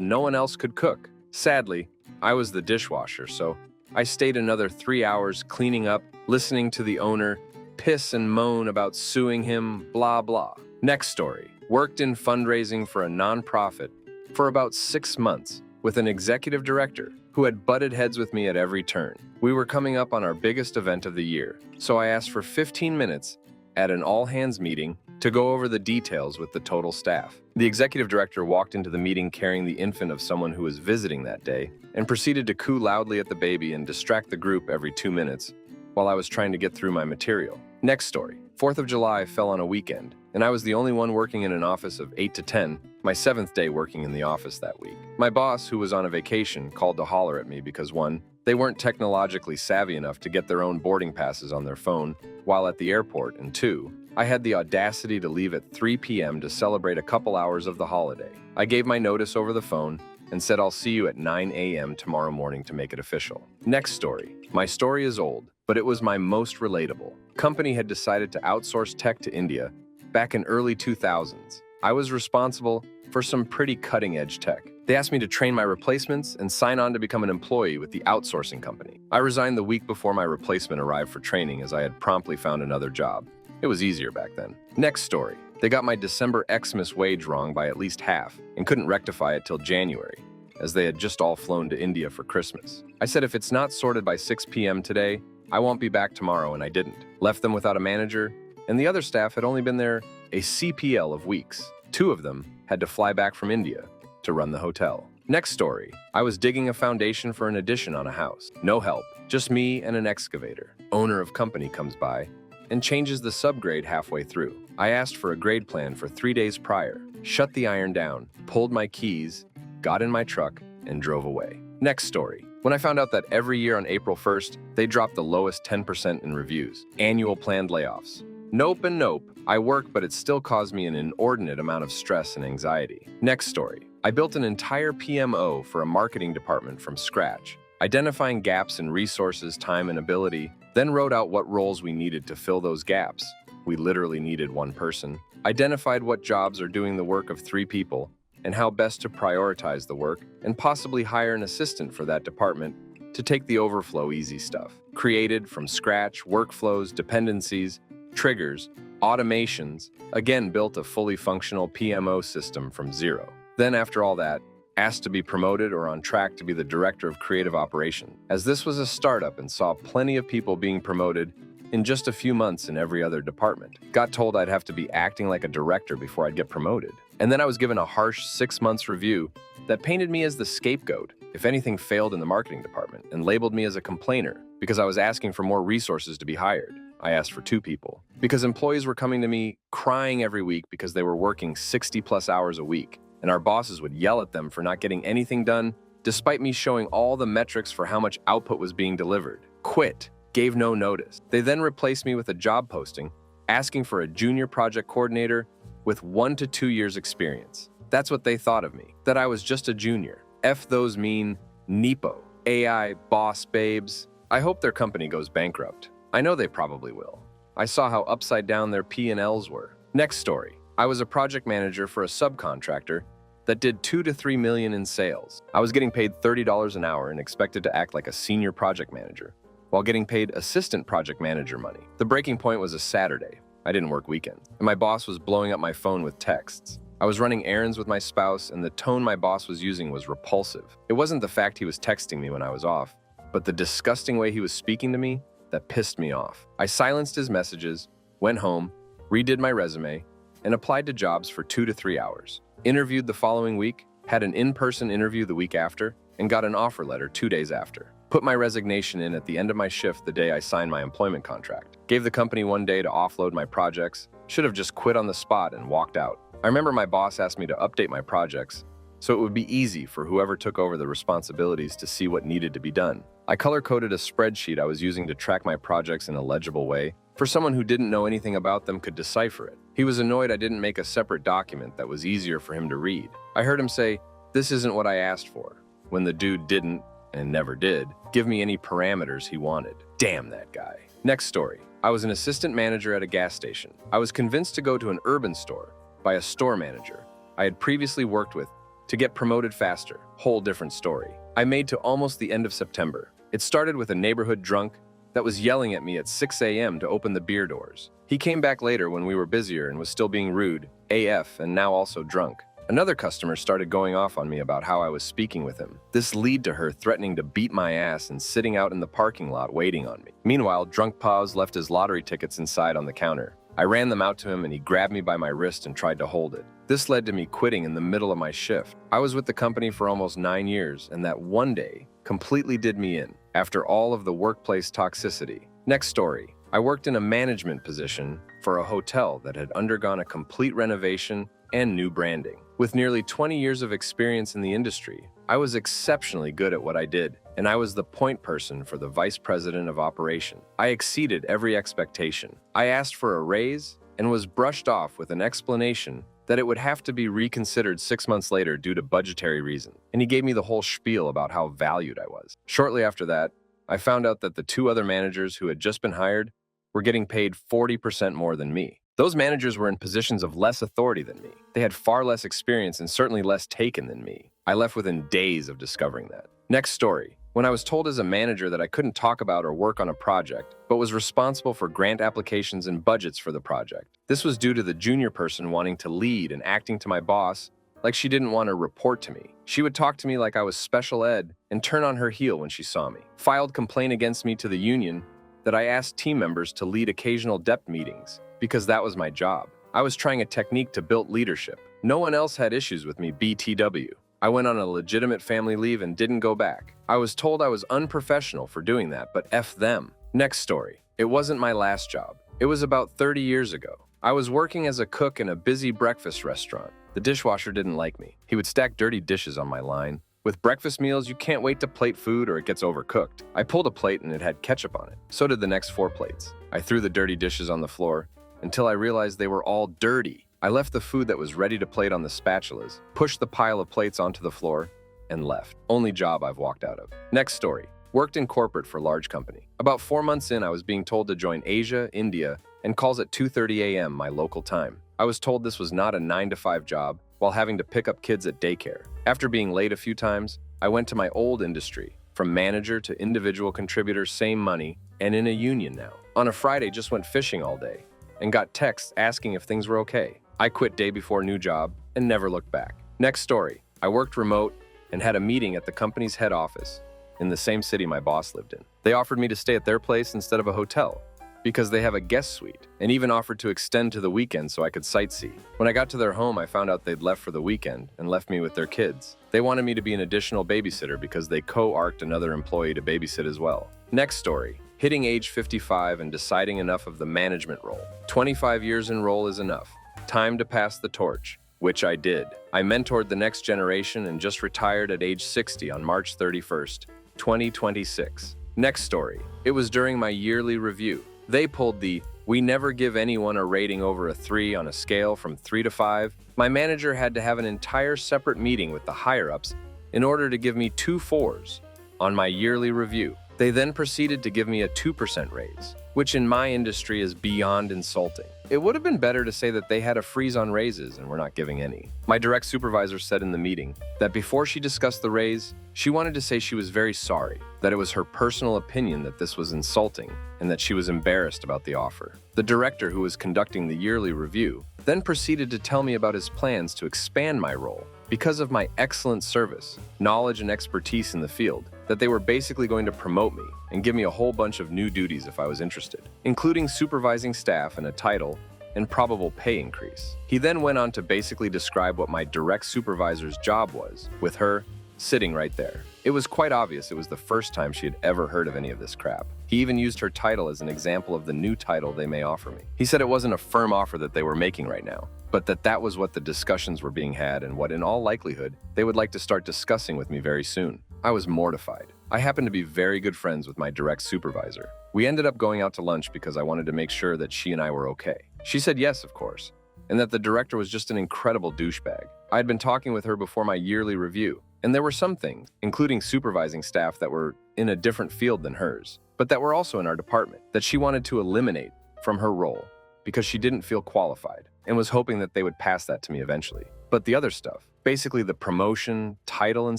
A: no one else could cook. Sadly, I was the dishwasher, so I stayed another 3 hours cleaning up, listening to the owner piss and moan about suing him, blah blah. Next story. Worked in fundraising for a nonprofit for about 6 months with an executive director who had butted heads with me at every turn. We were coming up on our biggest event of the year, so I asked for 15 minutes at an all-hands meeting to go over the details with the total staff. The executive director walked into the meeting carrying the infant of someone who was visiting that day and proceeded to coo loudly at the baby and distract the group every 2 minutes while I was trying to get through my material. Next story. 4th of July fell on a weekend, and I was the only one working in an office of 8 to 10, my 7th day working in the office that week. My boss, who was on a vacation, called to holler at me because 1, they weren't technologically savvy enough to get their own boarding passes on their phone while at the airport, and 2, I had the audacity to leave at 3 p.m. to celebrate a couple hours of the holiday. I gave my notice over the phone and said I'll see you at 9 a.m. tomorrow morning to make it official. Next story. My story is old, but it was my most relatable. Company had decided to outsource tech to India back in early 2000s. I was responsible for some pretty cutting-edge tech. They asked me to train my replacements and sign on to become an employee with the outsourcing company. I resigned the week before my replacement arrived for training as I had promptly found another job. It was easier back then. Next story. They got my December Xmas wage wrong by at least half and couldn't rectify it till January, as they had just all flown to India for Christmas. I said if it's not sorted by 6 p.m. today, I won't be back tomorrow, and I didn't. Left them without a manager, and the other staff had only been there a CPL of weeks. 2 of them had to fly back from India to run the hotel. Next story. I was digging a foundation for an addition on a house. No help, just me and an excavator. Owner of company comes by and changes the subgrade halfway through. I asked for a grade plan for 3 days prior, shut the iron down, pulled my keys, got in my truck, and drove away. Next story. When I found out that every year on April 1st, they dropped the lowest 10% in reviews, annual planned layoffs. Nope and nope. I work, but it still caused me an inordinate amount of stress and anxiety. Next story. I built an entire PMO for a marketing department from scratch, identifying gaps in resources, time, and ability, then wrote out what roles we needed to fill those gaps. We literally needed 1 person. Identified what jobs are doing the work of 3 people, and how best to prioritize the work, and possibly hire an assistant for that department to take the overflow easy stuff. Created from scratch workflows, dependencies, triggers, automations, again built a fully functional PMO system from zero. Then after all that, asked to be promoted or on track to be the director of creative operation, as this was a startup and saw plenty of people being promoted in just a few months in every other department. Got told I'd have to be acting like a director before I'd get promoted. And then I was given a harsh 6 months review that painted me as the scapegoat if anything failed in the marketing department, and labeled me as a complainer because I was asking for more resources to be hired. I asked for 2 people because employees were coming to me crying every week because they were working 60+ hours a week, and our bosses would yell at them for not getting anything done despite me showing all the metrics for how much output was being delivered. Quit. Gave no notice. They then replaced me with a job posting asking for a junior project coordinator with 1 to 2 years experience. That's what they thought of me, that I was just a junior. F those mean NEPO, AI, boss babes. I hope their company goes bankrupt. I know they probably will. I saw how upside down their P&Ls were. Next story. I was a project manager for a subcontractor that did 2 to 3 million in sales. I was getting paid $30 an hour and expected to act like a senior project manager while getting paid assistant project manager money. The breaking point was a Saturday. I didn't work weekends, and my boss was blowing up my phone with texts. I was running errands with my spouse, and the tone my boss was using was repulsive. It wasn't the fact he was texting me when I was off, but the disgusting way he was speaking to me that pissed me off. I silenced his messages, went home, redid my resume, and applied to jobs for 2 to 3 hours. Interviewed the following week, had an in-person interview the week after, and got an offer letter 2 days after. Put my resignation in at the end of my shift the day I signed my employment contract. Gave the company 1 day to offload my projects. Should have just quit on the spot and walked out. I remember my boss asked me to update my projects so it would be easy for whoever took over the responsibilities to see what needed to be done. I color-coded a spreadsheet I was using to track my projects in a legible way, for someone who didn't know anything about them could decipher it. He was annoyed I didn't make a separate document that was easier for him to read. I heard him say, "This isn't what I asked for," when the dude didn't, and never did, give me any parameters he wanted. Damn that guy. Next story. I was an assistant manager at a gas station. I was convinced to go to an urban store by a store manager I had previously worked with to get promoted faster. Whole different story. I made to almost the end of September. It started with a neighborhood drunk that was yelling at me at 6 a.m. to open the beer doors. He came back later when we were busier and was still being rude, AF, and now also drunk. Another customer started going off on me about how I was speaking with him. This led to her threatening to beat my ass and sitting out in the parking lot waiting on me. Meanwhile, drunk Paz left his lottery tickets inside on the counter. I ran them out to him and he grabbed me by my wrist and tried to hold it. This led to me quitting in the middle of my shift. I was with the company for almost 9 years, and that one day completely did me in after all of the workplace toxicity. Next story. I worked in a management position for a hotel that had undergone a complete renovation and new branding. With nearly 20 years of experience in the industry, I was exceptionally good at what I did, and I was the point person for the vice president of operation. I exceeded every expectation. I asked for a raise and was brushed off with an explanation that it would have to be reconsidered 6 months later due to budgetary reasons, and he gave me the whole spiel about how valued I was. Shortly after that, I found out that the 2 other managers who had just been hired were getting paid 40% more than me. Those managers were in positions of less authority than me. They had far less experience and certainly less taken than me. I left within days of discovering that. Next story. When I was told as a manager that I couldn't talk about or work on a project, but was responsible for grant applications and budgets for the project. This was due to the junior person wanting to lead and acting to my boss like she didn't want to report to me. She would talk to me like I was special ed and turn on her heel when she saw me. Filed complaint against me to the union that I asked team members to lead occasional depth meetings because that was my job. I was trying a technique to build leadership. No one else had issues with me, BTW. I went on a legitimate family leave and didn't go back. I was told I was unprofessional for doing that, but F them. Next story. It wasn't my last job. It was about 30 years ago. I was working as a cook in a busy breakfast restaurant. The dishwasher didn't like me. He would stack dirty dishes on my line. With breakfast meals, you can't wait to plate food or it gets overcooked. I pulled a plate and it had ketchup on it. So did the next 4 plates. I threw the dirty dishes on the floor until I realized they were all dirty. I left the food that was ready to plate on the spatulas, pushed the pile of plates onto the floor, and left. Only job I've walked out of. Next story. Worked in corporate for a large company. About 4 months in, I was being told to join Asia, India, and calls at 2:30 a.m. my local time. I was told this was not a 9-to-5 job while having to pick up kids at daycare. After being late a few times, I went to my old industry. From manager to individual contributor, same money, and in a union now. On a Friday, just went fishing all day and got texts asking if things were okay. I quit day before new job and never looked back. Next story. I worked remote and had a meeting at the company's head office in the same city my boss lived in. They offered me to stay at their place instead of a hotel because they have a guest suite, and even offered to extend to the weekend so I could sightsee. When I got to their home, I found out they'd left for the weekend and left me with their kids. They wanted me to be an additional babysitter because they co-arced another employee to babysit as well. Next story. Hitting age 55 and deciding enough of the management role. 25 years in role is enough. Time to pass the torch, which I did. I mentored the next generation and just retired at age 60 on March 31st, 2026. Next story. It was during my yearly review. They pulled the, we never give anyone a rating over a 3 on a scale from 3 to 5. My manager had to have an entire separate meeting with the higher-ups in order to give me 2 4s on my yearly review. They then proceeded to give me a 2% raise, which in my industry is beyond insulting. It would have been better to say that they had a freeze on raises and were not giving any. My direct supervisor said in the meeting that before she discussed the raise, she wanted to say she was very sorry, that it was her personal opinion that this was insulting, and that she was embarrassed about the offer. The director, who was conducting the yearly review, then proceeded to tell me about his plans to expand my role because of my excellent service, knowledge, and expertise in the field, that they were basically going to promote me and give me a whole bunch of new duties if I was interested, including supervising staff and a title and probable pay increase. He then went on to basically describe what my direct supervisor's job was, with her sitting right there. It was quite obvious it was the first time she had ever heard of any of this crap. He even used her title as an example of the new title they may offer me. He said it wasn't a firm offer that they were making right now, but that was what the discussions were being had and what in all likelihood they would like to start discussing with me very soon. I was mortified. I happened to be very good friends with my direct supervisor. We ended up going out to lunch because I wanted to make sure that she and I were okay. She said yes, of course, and that the director was just an incredible douchebag. I had been talking with her before my yearly review, and there were some things, including supervising staff that were in a different field than hers, but that were also in our department, that she wanted to eliminate from her role because she didn't feel qualified and was hoping that they would pass that to me eventually. But the other stuff, basically the promotion, title, and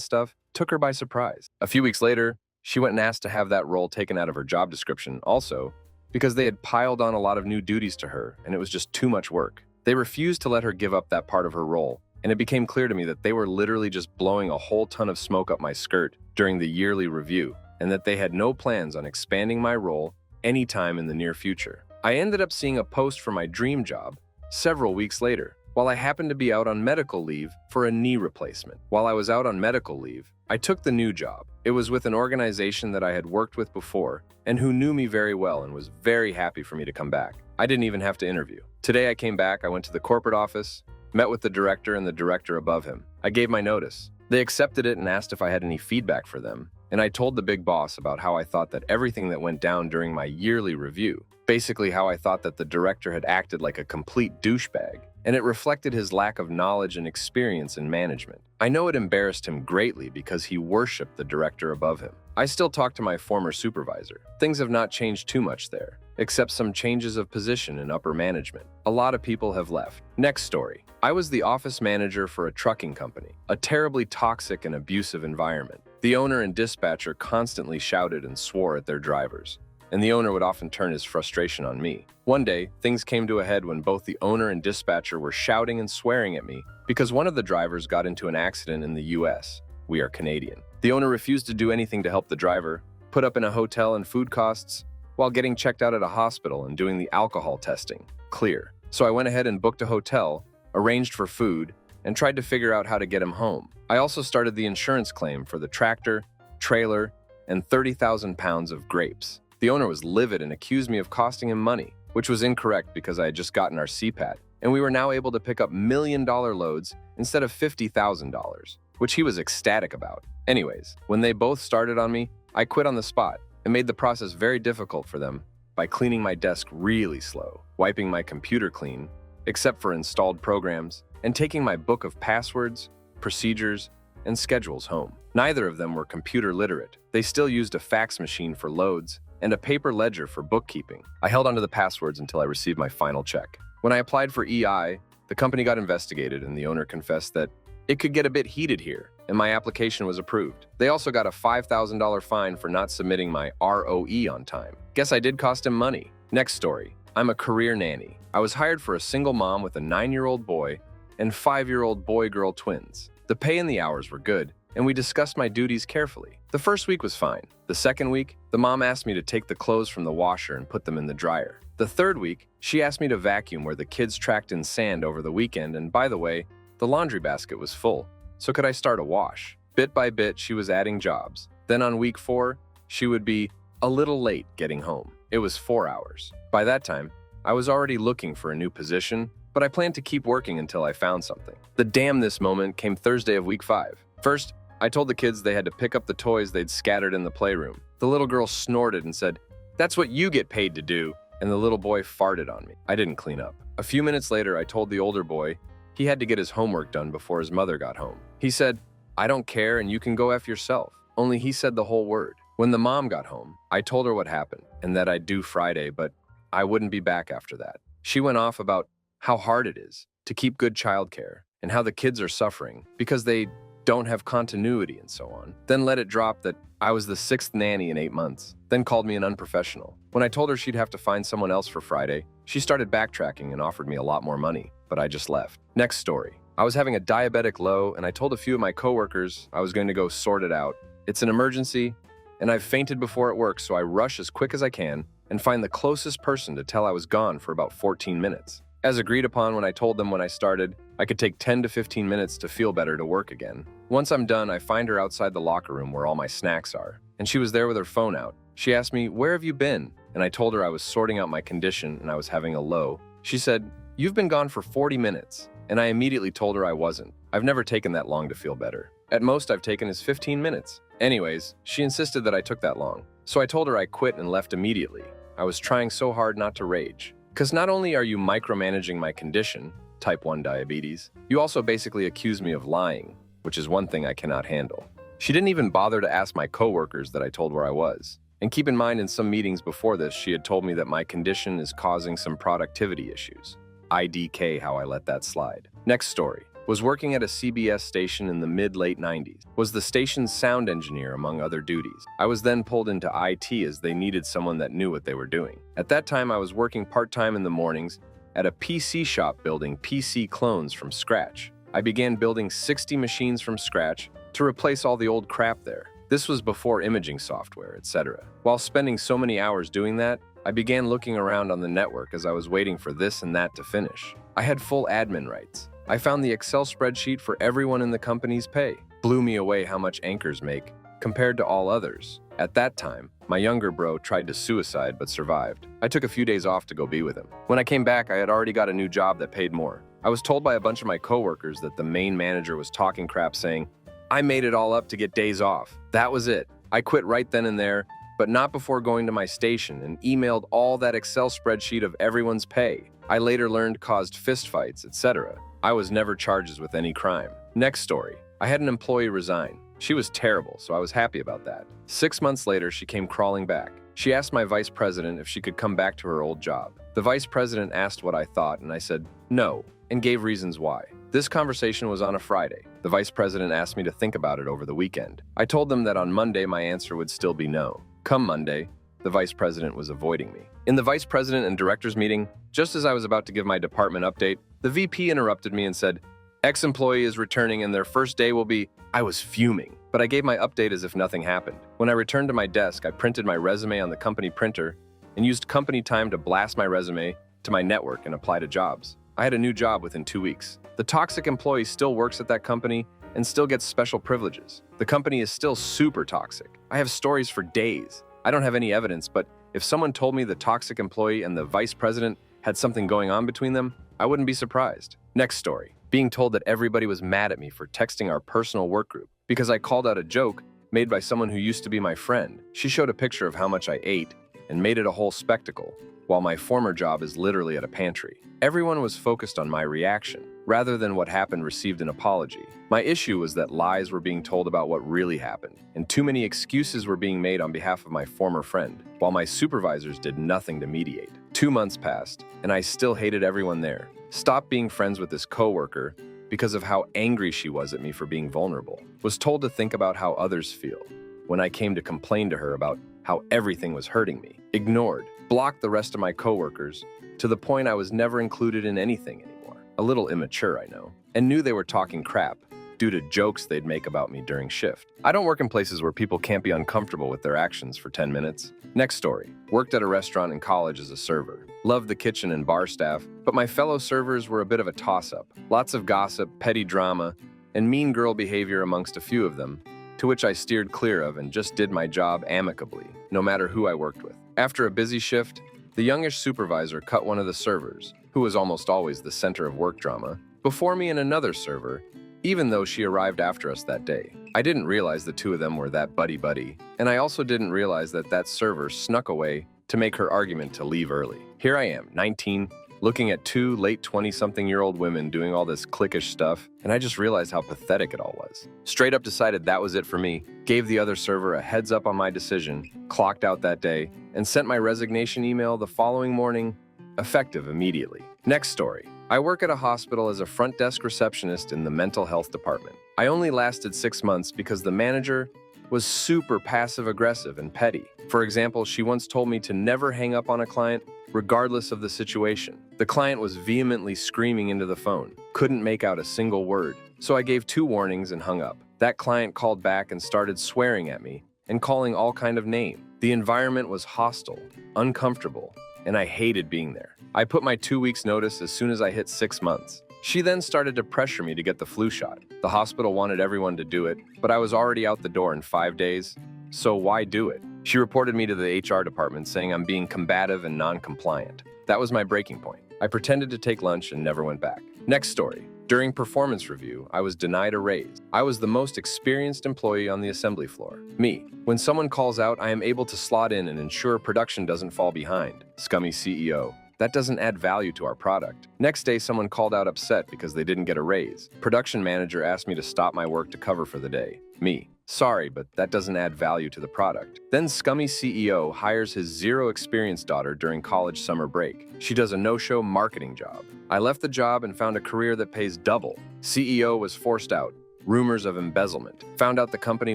A: stuff, took her by surprise. A few weeks later, she went and asked to have that role taken out of her job description also because they had piled on a lot of new duties to her and it was just too much work. They refused to let her give up that part of her role, and it became clear to me that they were literally just blowing a whole ton of smoke up my skirt during the yearly review, and that they had no plans on expanding my role anytime in the near future. I ended up seeing a post for my dream job several weeks later, while I happened to be out on medical leave for a knee replacement. While I was out on medical leave, I took the new job. It was with an organization that I had worked with before and who knew me very well and was very happy for me to come back. I didn't even have to interview. Today I came back, I went to the corporate office, met with the director and the director above him. I gave my notice. They accepted it and asked if I had any feedback for them, and I told the big boss about how I thought that everything that went down during my yearly review, basically how I thought that the director had acted like a complete douchebag, and it reflected his lack of knowledge and experience in management. I know it embarrassed him greatly because he worshipped the director above him. I still talk to my former supervisor. Things have not changed too much there, except some changes of position in upper management. A lot of people have left. Next story. I was the office manager for a trucking company, a terribly toxic and abusive environment. The owner and dispatcher constantly shouted and swore at their drivers, and the owner would often turn his frustration on me. One day, things came to a head when both the owner and dispatcher were shouting and swearing at me because one of the drivers got into an accident in the US. We are Canadian. The owner refused to do anything to help the driver, put up in a hotel and food costs, while getting checked out at a hospital and doing the alcohol testing. Clear. So I went ahead and booked a hotel, arranged for food, and tried to figure out how to get him home. I also started the insurance claim for the tractor, trailer, and 30,000 pounds of grapes. The owner was livid and accused me of costing him money, which was incorrect because I had just gotten our CPAT, and we were now able to pick up million-dollar loads instead of $50,000, which he was ecstatic about. Anyways, when they both started on me, I quit on the spot and made the process very difficult for them by cleaning my desk really slow, wiping my computer clean, except for installed programs, and taking my book of passwords, procedures, and schedules home. Neither of them were computer literate. They still used a fax machine for loads and a paper ledger for bookkeeping. I held onto the passwords until I received my final check. When I applied for EI, the company got investigated and the owner confessed that it could get a bit heated here, and my application was approved. They also got a $5,000 fine for not submitting my ROE on time. Guess I did cost him money. Next story. I'm a career nanny. I was hired for a single mom with a 9-year-old boy and 5-year-old boy-girl twins. The pay and the hours were good, and we discussed my duties carefully. The first week was fine. The second week, the mom asked me to take the clothes from the washer and put them in the dryer. The third week, she asked me to vacuum where the kids tracked in sand over the weekend, and by the way, the laundry basket was full, so could I start a wash? Bit by bit, she was adding jobs. Then on week 4, she would be a little late getting home. It was 4 hours. By that time, I was already looking for a new position, but I planned to keep working until I found something. The damn this moment came Thursday of week 5. First, I told the kids they had to pick up the toys they'd scattered in the playroom. The little girl snorted and said, "That's what you get paid to do," and the little boy farted on me. I didn't clean up. A few minutes later, I told the older boy he had to get his homework done before his mother got home. He said, "I don't care and you can go F yourself." Only he said the whole word. When the mom got home, I told her what happened and that I'd do Friday, but I wouldn't be back after that. She went off about how hard it is to keep good childcare and how the kids are suffering because they don't have continuity and so on. Then let it drop that I was the 6th nanny in 8 months, then called me an unprofessional. When I told her she'd have to find someone else for Friday, she started backtracking and offered me a lot more money, but I just left. Next story. I was having a diabetic low and I told a few of my coworkers I was going to go sort it out. It's an emergency and I've fainted before at work, so I rush as quick as I can and find the closest person to tell I was gone for about 14 minutes. As agreed upon when I told them when I started, I could take 10 to 15 minutes to feel better to work again. Once I'm done, I find her outside the locker room where all my snacks are, and she was there with her phone out. She asked me, "Where have you been?" And I told her I was sorting out my condition and I was having a low. She said, "You've been gone for 40 minutes. And I immediately told her I wasn't. I've never taken that long to feel better. At most I've taken is 15 minutes. Anyways, she insisted that I took that long. So I told her I quit and left immediately. I was trying so hard not to rage. Because not only are you micromanaging my condition, type 1 diabetes, you also basically accuse me of lying, which is one thing I cannot handle. She didn't even bother to ask my coworkers that I told where I was. And keep in mind, in some meetings before this, she had told me that my condition is causing some productivity issues. IDK how I let that slide. Next story. Was working at a CBS station in the mid-late 90s. Was the station's sound engineer among other duties. I was then pulled into IT as they needed someone that knew what they were doing. At that time, I was working part-time in the mornings at a PC shop building PC clones from scratch. I began building 60 machines from scratch to replace all the old crap there. This was before imaging software, etc. While spending so many hours doing that, I began looking around on the network as I was waiting for this and that to finish. I had full admin rights. I found the Excel spreadsheet for everyone in the company's pay. Blew me away how much anchors make compared to all others. At that time, my younger bro tried to suicide but survived. I took a few days off to go be with him. When I came back, I had already got a new job that paid more. I was told by a bunch of my coworkers that the main manager was talking crap saying, I made it all up to get days off. That was it. I quit right then and there, but not before going to my station and emailed all that Excel spreadsheet of everyone's pay. I later learned caused fistfights, etc. I was never charged with any crime. Next story. I had an employee resign. She was terrible, so I was happy about that. 6 months later, she came crawling back. She asked my vice president if she could come back to her old job. The vice president asked what I thought, and I said no, and gave reasons why. This conversation was on a Friday. The vice president asked me to think about it over the weekend. I told them that on Monday my answer would still be no. Come Monday, the vice president was avoiding me. In the vice president and directors meeting, just as I was about to give my department update, the VP interrupted me and said, "Ex-employee is returning and their first day will be..." I was fuming, but I gave my update as if nothing happened. When I returned to my desk, I printed my resume on the company printer and used company time to blast my resume to my network and apply to jobs. I had a new job within 2 weeks. The toxic employee still works at that company and still gets special privileges. The company is still super toxic. I have stories for days. I don't have any evidence, but if someone told me the toxic employee and the vice president had something going on between them, I wouldn't be surprised. Next story. Being told that everybody was mad at me for texting our personal work group because I called out a joke made by someone who used to be my friend. She showed a picture of how much I ate and made it a whole spectacle, while my former job is literally at a pantry. Everyone was focused on my reaction, rather than what happened received an apology. My issue was that lies were being told about what really happened, and too many excuses were being made on behalf of my former friend, while my supervisors did nothing to mediate. 2 months passed, and I still hated everyone there. Stopped being friends with this coworker because of how angry she was at me for being vulnerable. Was told to think about how others feel when I came to complain to her about how everything was hurting me. Ignored. Blocked the rest of my coworkers to the point I was never included in anything anymore. A little immature, I know, and knew they were talking crap due to jokes they'd make about me during shift. I don't work in places where people can't be uncomfortable with their actions for 10 minutes. Next story. Worked at a restaurant in college as a server. Loved the kitchen and bar staff, but my fellow servers were a bit of a toss-up. Lots of gossip, petty drama, and mean girl behavior amongst a few of them, to which I steered clear of and just did my job amicably, no matter who I worked with. After a busy shift, the youngish supervisor cut one of the servers, who was almost always the center of work drama, before me and another server, even though she arrived after us that day. I didn't realize the two of them were that buddy-buddy, and I also didn't realize that that server snuck away to make her argument to leave early. Here I am, 19, looking at two late 20-something-year-old women doing all this cliquish stuff, and I just realized how pathetic it all was. Straight up decided that was it for me, gave the other server a heads up on my decision, clocked out that day, and sent my resignation email the following morning, effective immediately. Next story. I work at a hospital as a front desk receptionist in the mental health department. I only lasted 6 months because the manager was super passive-aggressive and petty. For example, she once told me to never hang up on a client regardless of the situation. The client was vehemently screaming into the phone, couldn't make out a single word, so I gave 2 warnings and hung up. That client called back and started swearing at me and calling all kind of names. The environment was hostile, uncomfortable, and I hated being there. I put my 2 weeks notice as soon as I hit 6 months. She then started to pressure me to get the flu shot. The hospital wanted everyone to do it, but I was already out the door in 5 days, so why do it? She reported me to the HR department saying I'm being combative and non-compliant. That was my breaking point. I pretended to take lunch and never went back. Next story. During performance review, I was denied a raise. I was the most experienced employee on the assembly floor. Me. When someone calls out, I am able to slot in and ensure production doesn't fall behind. Scummy CEO. That doesn't add value to our product. Next day, someone called out upset because they didn't get a raise. Production manager asked me to stop my work to cover for the day. Me. Sorry, but that doesn't add value to the product. Then Scummy CEO hires his zero experience daughter during college summer break. She does a no-show marketing job. I left the job and found a career that pays double. CEO was forced out. Rumors of embezzlement. Found out the company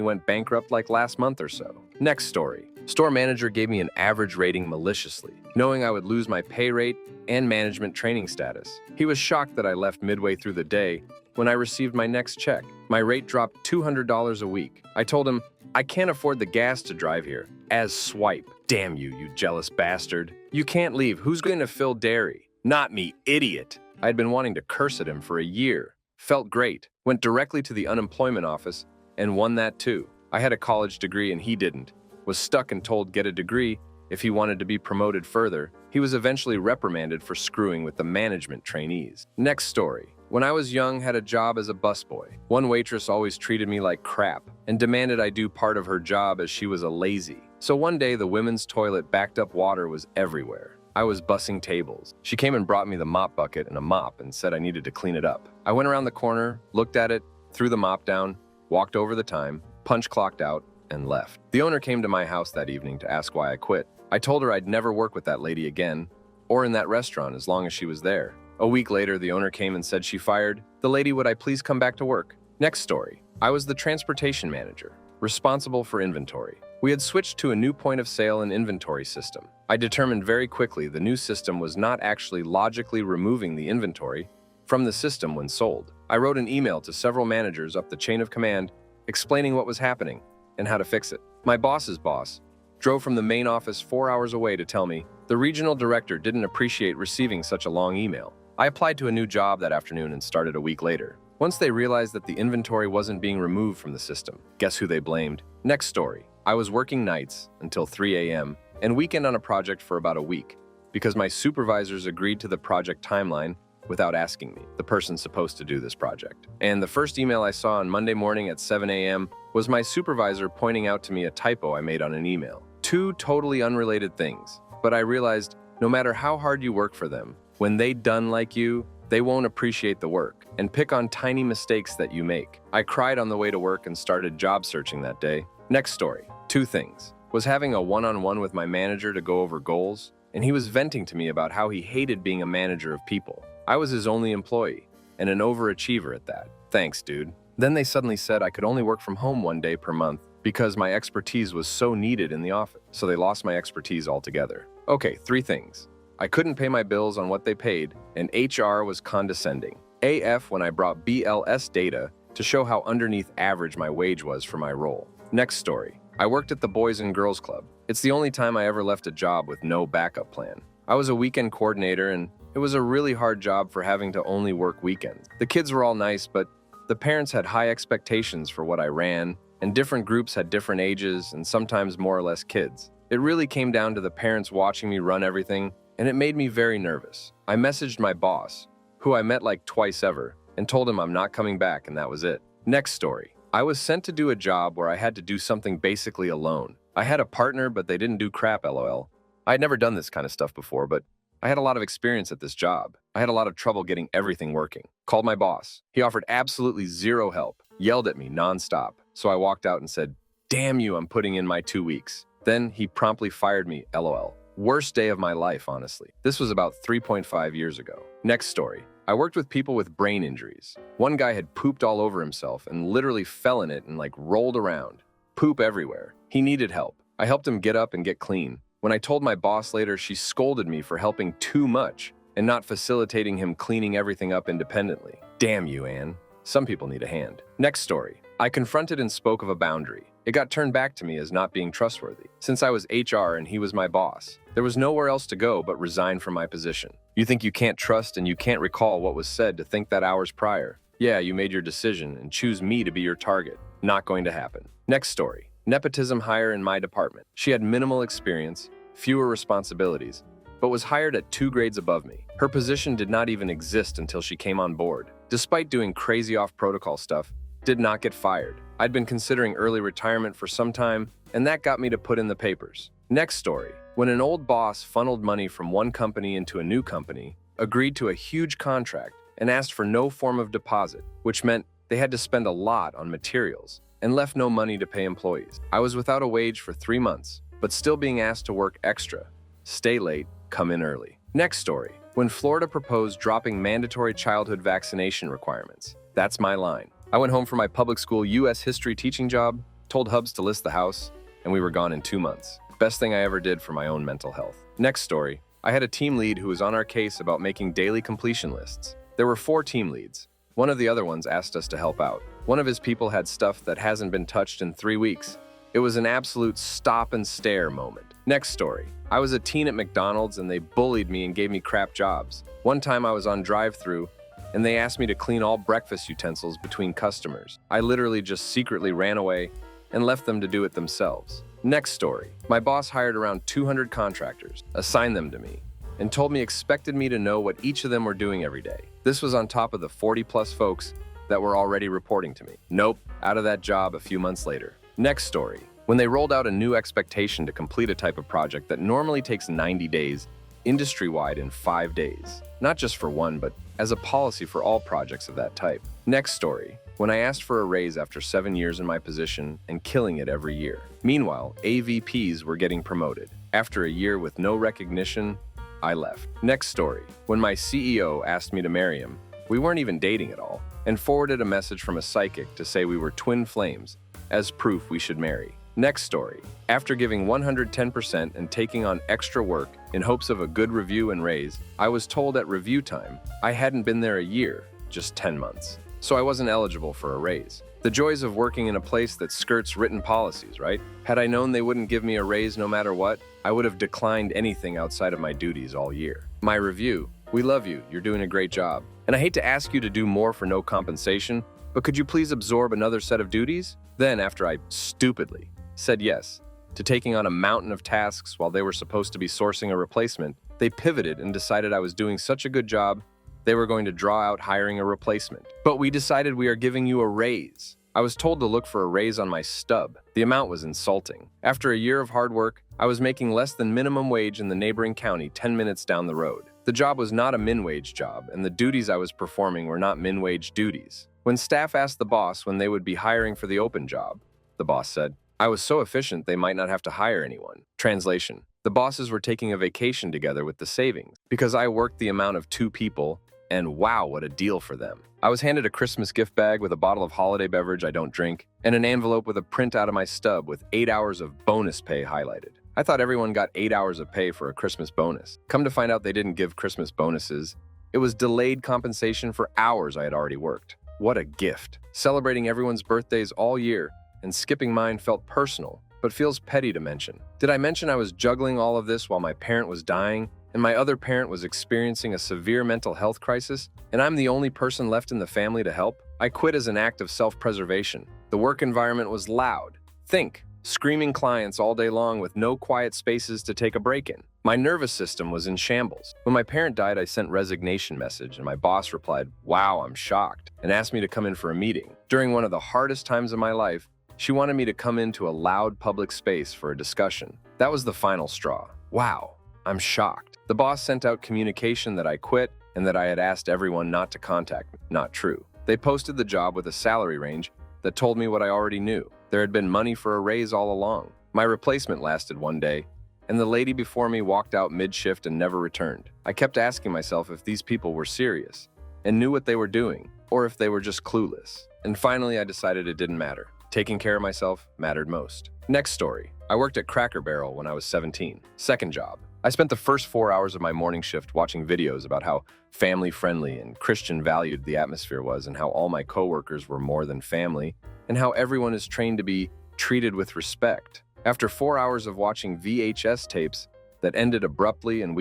A: went bankrupt like last month or so. Next story. Store manager gave me an average rating maliciously, knowing I would lose my pay rate and management training status. He was shocked that I left midway through the day when I received my next check. My rate dropped $200 a week. I told him, I can't afford the gas to drive here. As swipe. Damn you, you jealous bastard. You can't leave. Who's going to fill dairy? Not me, idiot. I had been wanting to curse at him for a year. Felt great. Went directly to the unemployment office and won that too. I had a college degree and he didn't. Was stuck and told get a degree if he wanted to be promoted further. He was eventually reprimanded for screwing with the management trainees. Next story. When I was young, had a job as a busboy. One waitress always treated me like crap and demanded I do part of her job as she was a lazy. So one day the women's toilet backed up water was everywhere. I was bussing tables. She came and brought me the mop bucket and a mop and said I needed to clean it up. I went around the corner, looked at it, threw the mop down, walked over the time, punch clocked out, and left. The owner came to my house that evening to ask why I quit. I told her I'd never work with that lady again, or in that restaurant as long as she was there. A week later, the owner came and said she fired the lady. Would I please come back to work? Next story. I was the transportation manager, responsible for inventory. We had switched to a new point of sale and inventory system. I determined very quickly the new system was not actually logically removing the inventory from the system when sold. I wrote an email to several managers up the chain of command explaining what was happening and how to fix it. My boss's boss drove from the main office 4 hours away to tell me the regional director didn't appreciate receiving such a long email. I applied to a new job that afternoon and started a week later. Once they realized that the inventory wasn't being removed from the system, guess who they blamed? Next story. I was working nights until 3 a.m. and weekend on a project for about a week because my supervisors agreed to the project timeline without asking me, the person supposed to do this project. And the first email I saw on Monday morning at 7 a.m. was my supervisor pointing out to me a typo I made on an email. Two totally unrelated things, but I realized no matter how hard you work for them, when they done like you, they won't appreciate the work and pick on tiny mistakes that you make. I cried on the way to work and started job searching that day. Next story. 2 things. Was having a one-on-one with my manager to go over goals, and he was venting to me about how he hated being a manager of people. I was his only employee, and an overachiever at that. Thanks, dude. Then they suddenly said I could only work from home 1 day per month because my expertise was so needed in the office, so they lost my expertise altogether. Okay, 3 things. I couldn't pay my bills on what they paid, and HR was condescending. AF when I brought BLS data to show how underneath average my wage was for my role. Next story. I worked at the Boys and Girls Club. It's the only time I ever left a job with no backup plan. I was a weekend coordinator, and it was a really hard job for having to only work weekends. The kids were all nice, but the parents had high expectations for what I ran, and different groups had different ages and sometimes more or less kids. It really came down to the parents watching me run everything, and it made me very nervous. I messaged my boss, who I met like twice ever, and told him I'm not coming back, and that was it. Next story. I was sent to do a job where I had to do something basically alone. I had a partner, but they didn't do crap, lol. I had never done this kind of stuff before, but I had a lot of experience at this job. I had a lot of trouble getting everything working. Called my boss. He offered absolutely zero help, yelled at me nonstop. So I walked out and said, "Damn you, I'm putting in my 2 weeks." Then he promptly fired me, lol. Worst day of my life, honestly. This was about 3.5 years ago. Next story. I worked with people with brain injuries. One guy had pooped all over himself and literally fell in it and rolled around. Poop everywhere. He needed help. I helped him get up and get clean. When I told my boss later, she scolded me for helping too much and not facilitating him cleaning everything up independently. Damn you, Anne. Some people need a hand. Next story. I confronted and spoke of a boundary. It got turned back to me as not being trustworthy. Since I was HR and he was my boss, there was nowhere else to go but resign from my position. You think you can't trust and you can't recall what was said to think that hours prior. Yeah, you made your decision and choose me to be your target. Not going to happen. Next story. Nepotism hire in my department. She had minimal experience, fewer responsibilities, but was hired at 2 grades above me. Her position did not even exist until she came on board. Despite doing crazy off-protocol stuff, did not get fired. I'd been considering early retirement for some time, and that got me to put in the papers. Next story. When an old boss funneled money from one company into a new company, agreed to a huge contract, and asked for no form of deposit, which meant they had to spend a lot on materials, and left no money to pay employees. I was without a wage for 3 months, but still being asked to work extra, stay late, come in early. Next story. When Florida proposed dropping mandatory childhood vaccination requirements. That's my line. I went home from my public school U.S. history teaching job, told Hubs to list the house, and we were gone in 2 months. Best thing I ever did for my own mental health. Next story. I had a team lead who was on our case about making daily completion lists. There were 4 team leads. One of the other ones asked us to help out. One of his people had stuff that hasn't been touched in 3 weeks. It was an absolute stop and stare moment. Next story. I was a teen at McDonald's and they bullied me and gave me crap jobs. One time I was on drive-thru and they asked me to clean all breakfast utensils between customers. I literally just secretly ran away and left them to do it themselves. Next story. My boss hired around 200 contractors, assigned them to me, and told me expected me to know what each of them were doing every day. This was on top of the 40+ folks that were already reporting to me. Nope, out of that job a few months later. Next story. When they rolled out a new expectation to complete a type of project that normally takes 90 days, industry-wide in 5 days. Not just for one, but as a policy for all projects of that type. Next story. When I asked for a raise after 7 years in my position and killing it every year. Meanwhile, AVPs were getting promoted. After a year with no recognition, I left. Next story. When my CEO asked me to marry him, we weren't even dating at all, and forwarded a message from a psychic to say we were twin flames, as proof we should marry. Next story. After giving 110% and taking on extra work in hopes of a good review and raise, I was told at review time I hadn't been there a year, just 10 months. So I wasn't eligible for a raise. The joys of working in a place that skirts written policies, right? Had I known they wouldn't give me a raise no matter what, I would have declined anything outside of my duties all year. My review: we love you, you're doing a great job. And I hate to ask you to do more for no compensation, but could you please absorb another set of duties? Then, after I stupidly said yes to taking on a mountain of tasks while they were supposed to be sourcing a replacement, they pivoted and decided I was doing such a good job they were going to draw out hiring a replacement. But we decided we are giving you a raise. I was told to look for a raise on my stub. The amount was insulting. After a year of hard work, I was making less than minimum wage in the neighboring county 10 minutes down the road. The job was not a min-wage job, and the duties I was performing were not min-wage duties. When staff asked the boss when they would be hiring for the open job, the boss said, I was so efficient they might not have to hire anyone. Translation: the bosses were taking a vacation together with the savings because I worked the amount of 2 people, and wow, what a deal for them. I was handed a Christmas gift bag with a bottle of holiday beverage I don't drink, and an envelope with a printout of my stub with 8 hours of bonus pay highlighted. I thought everyone got 8 hours of pay for a Christmas bonus. Come to find out they didn't give Christmas bonuses. It was delayed compensation for hours I had already worked. What a gift. Celebrating everyone's birthdays all year and skipping mine felt personal, but feels petty to mention. Did I mention I was juggling all of this while my parent was dying and my other parent was experiencing a severe mental health crisis, and I'm the only person left in the family to help? I quit as an act of self-preservation. The work environment was loud. Think, screaming clients all day long with no quiet spaces to take a break in. My nervous system was in shambles. When my parent died, I sent resignation message, and my boss replied, "Wow, I'm shocked," and asked me to come in for a meeting. During one of the hardest times of my life, she wanted me to come into a loud public space for a discussion. That was the final straw. Wow, I'm shocked. The boss sent out communication that I quit and that I had asked everyone not to contact me. Not true. They posted the job with a salary range that told me what I already knew. There had been money for a raise all along. My replacement lasted 1 day, and the lady before me walked out mid-shift and never returned. I kept asking myself if these people were serious and knew what they were doing, or if they were just clueless. And finally, I decided it didn't matter. Taking care of myself mattered most. Next story. I worked at Cracker Barrel when I was 17. Second job. I spent the first 4 hours of my morning shift watching videos about how family-friendly and Christian valued the atmosphere was, and how all my coworkers were more than family, and how everyone is trained to be treated with respect. After 4 hours of watching VHS tapes that ended abruptly, and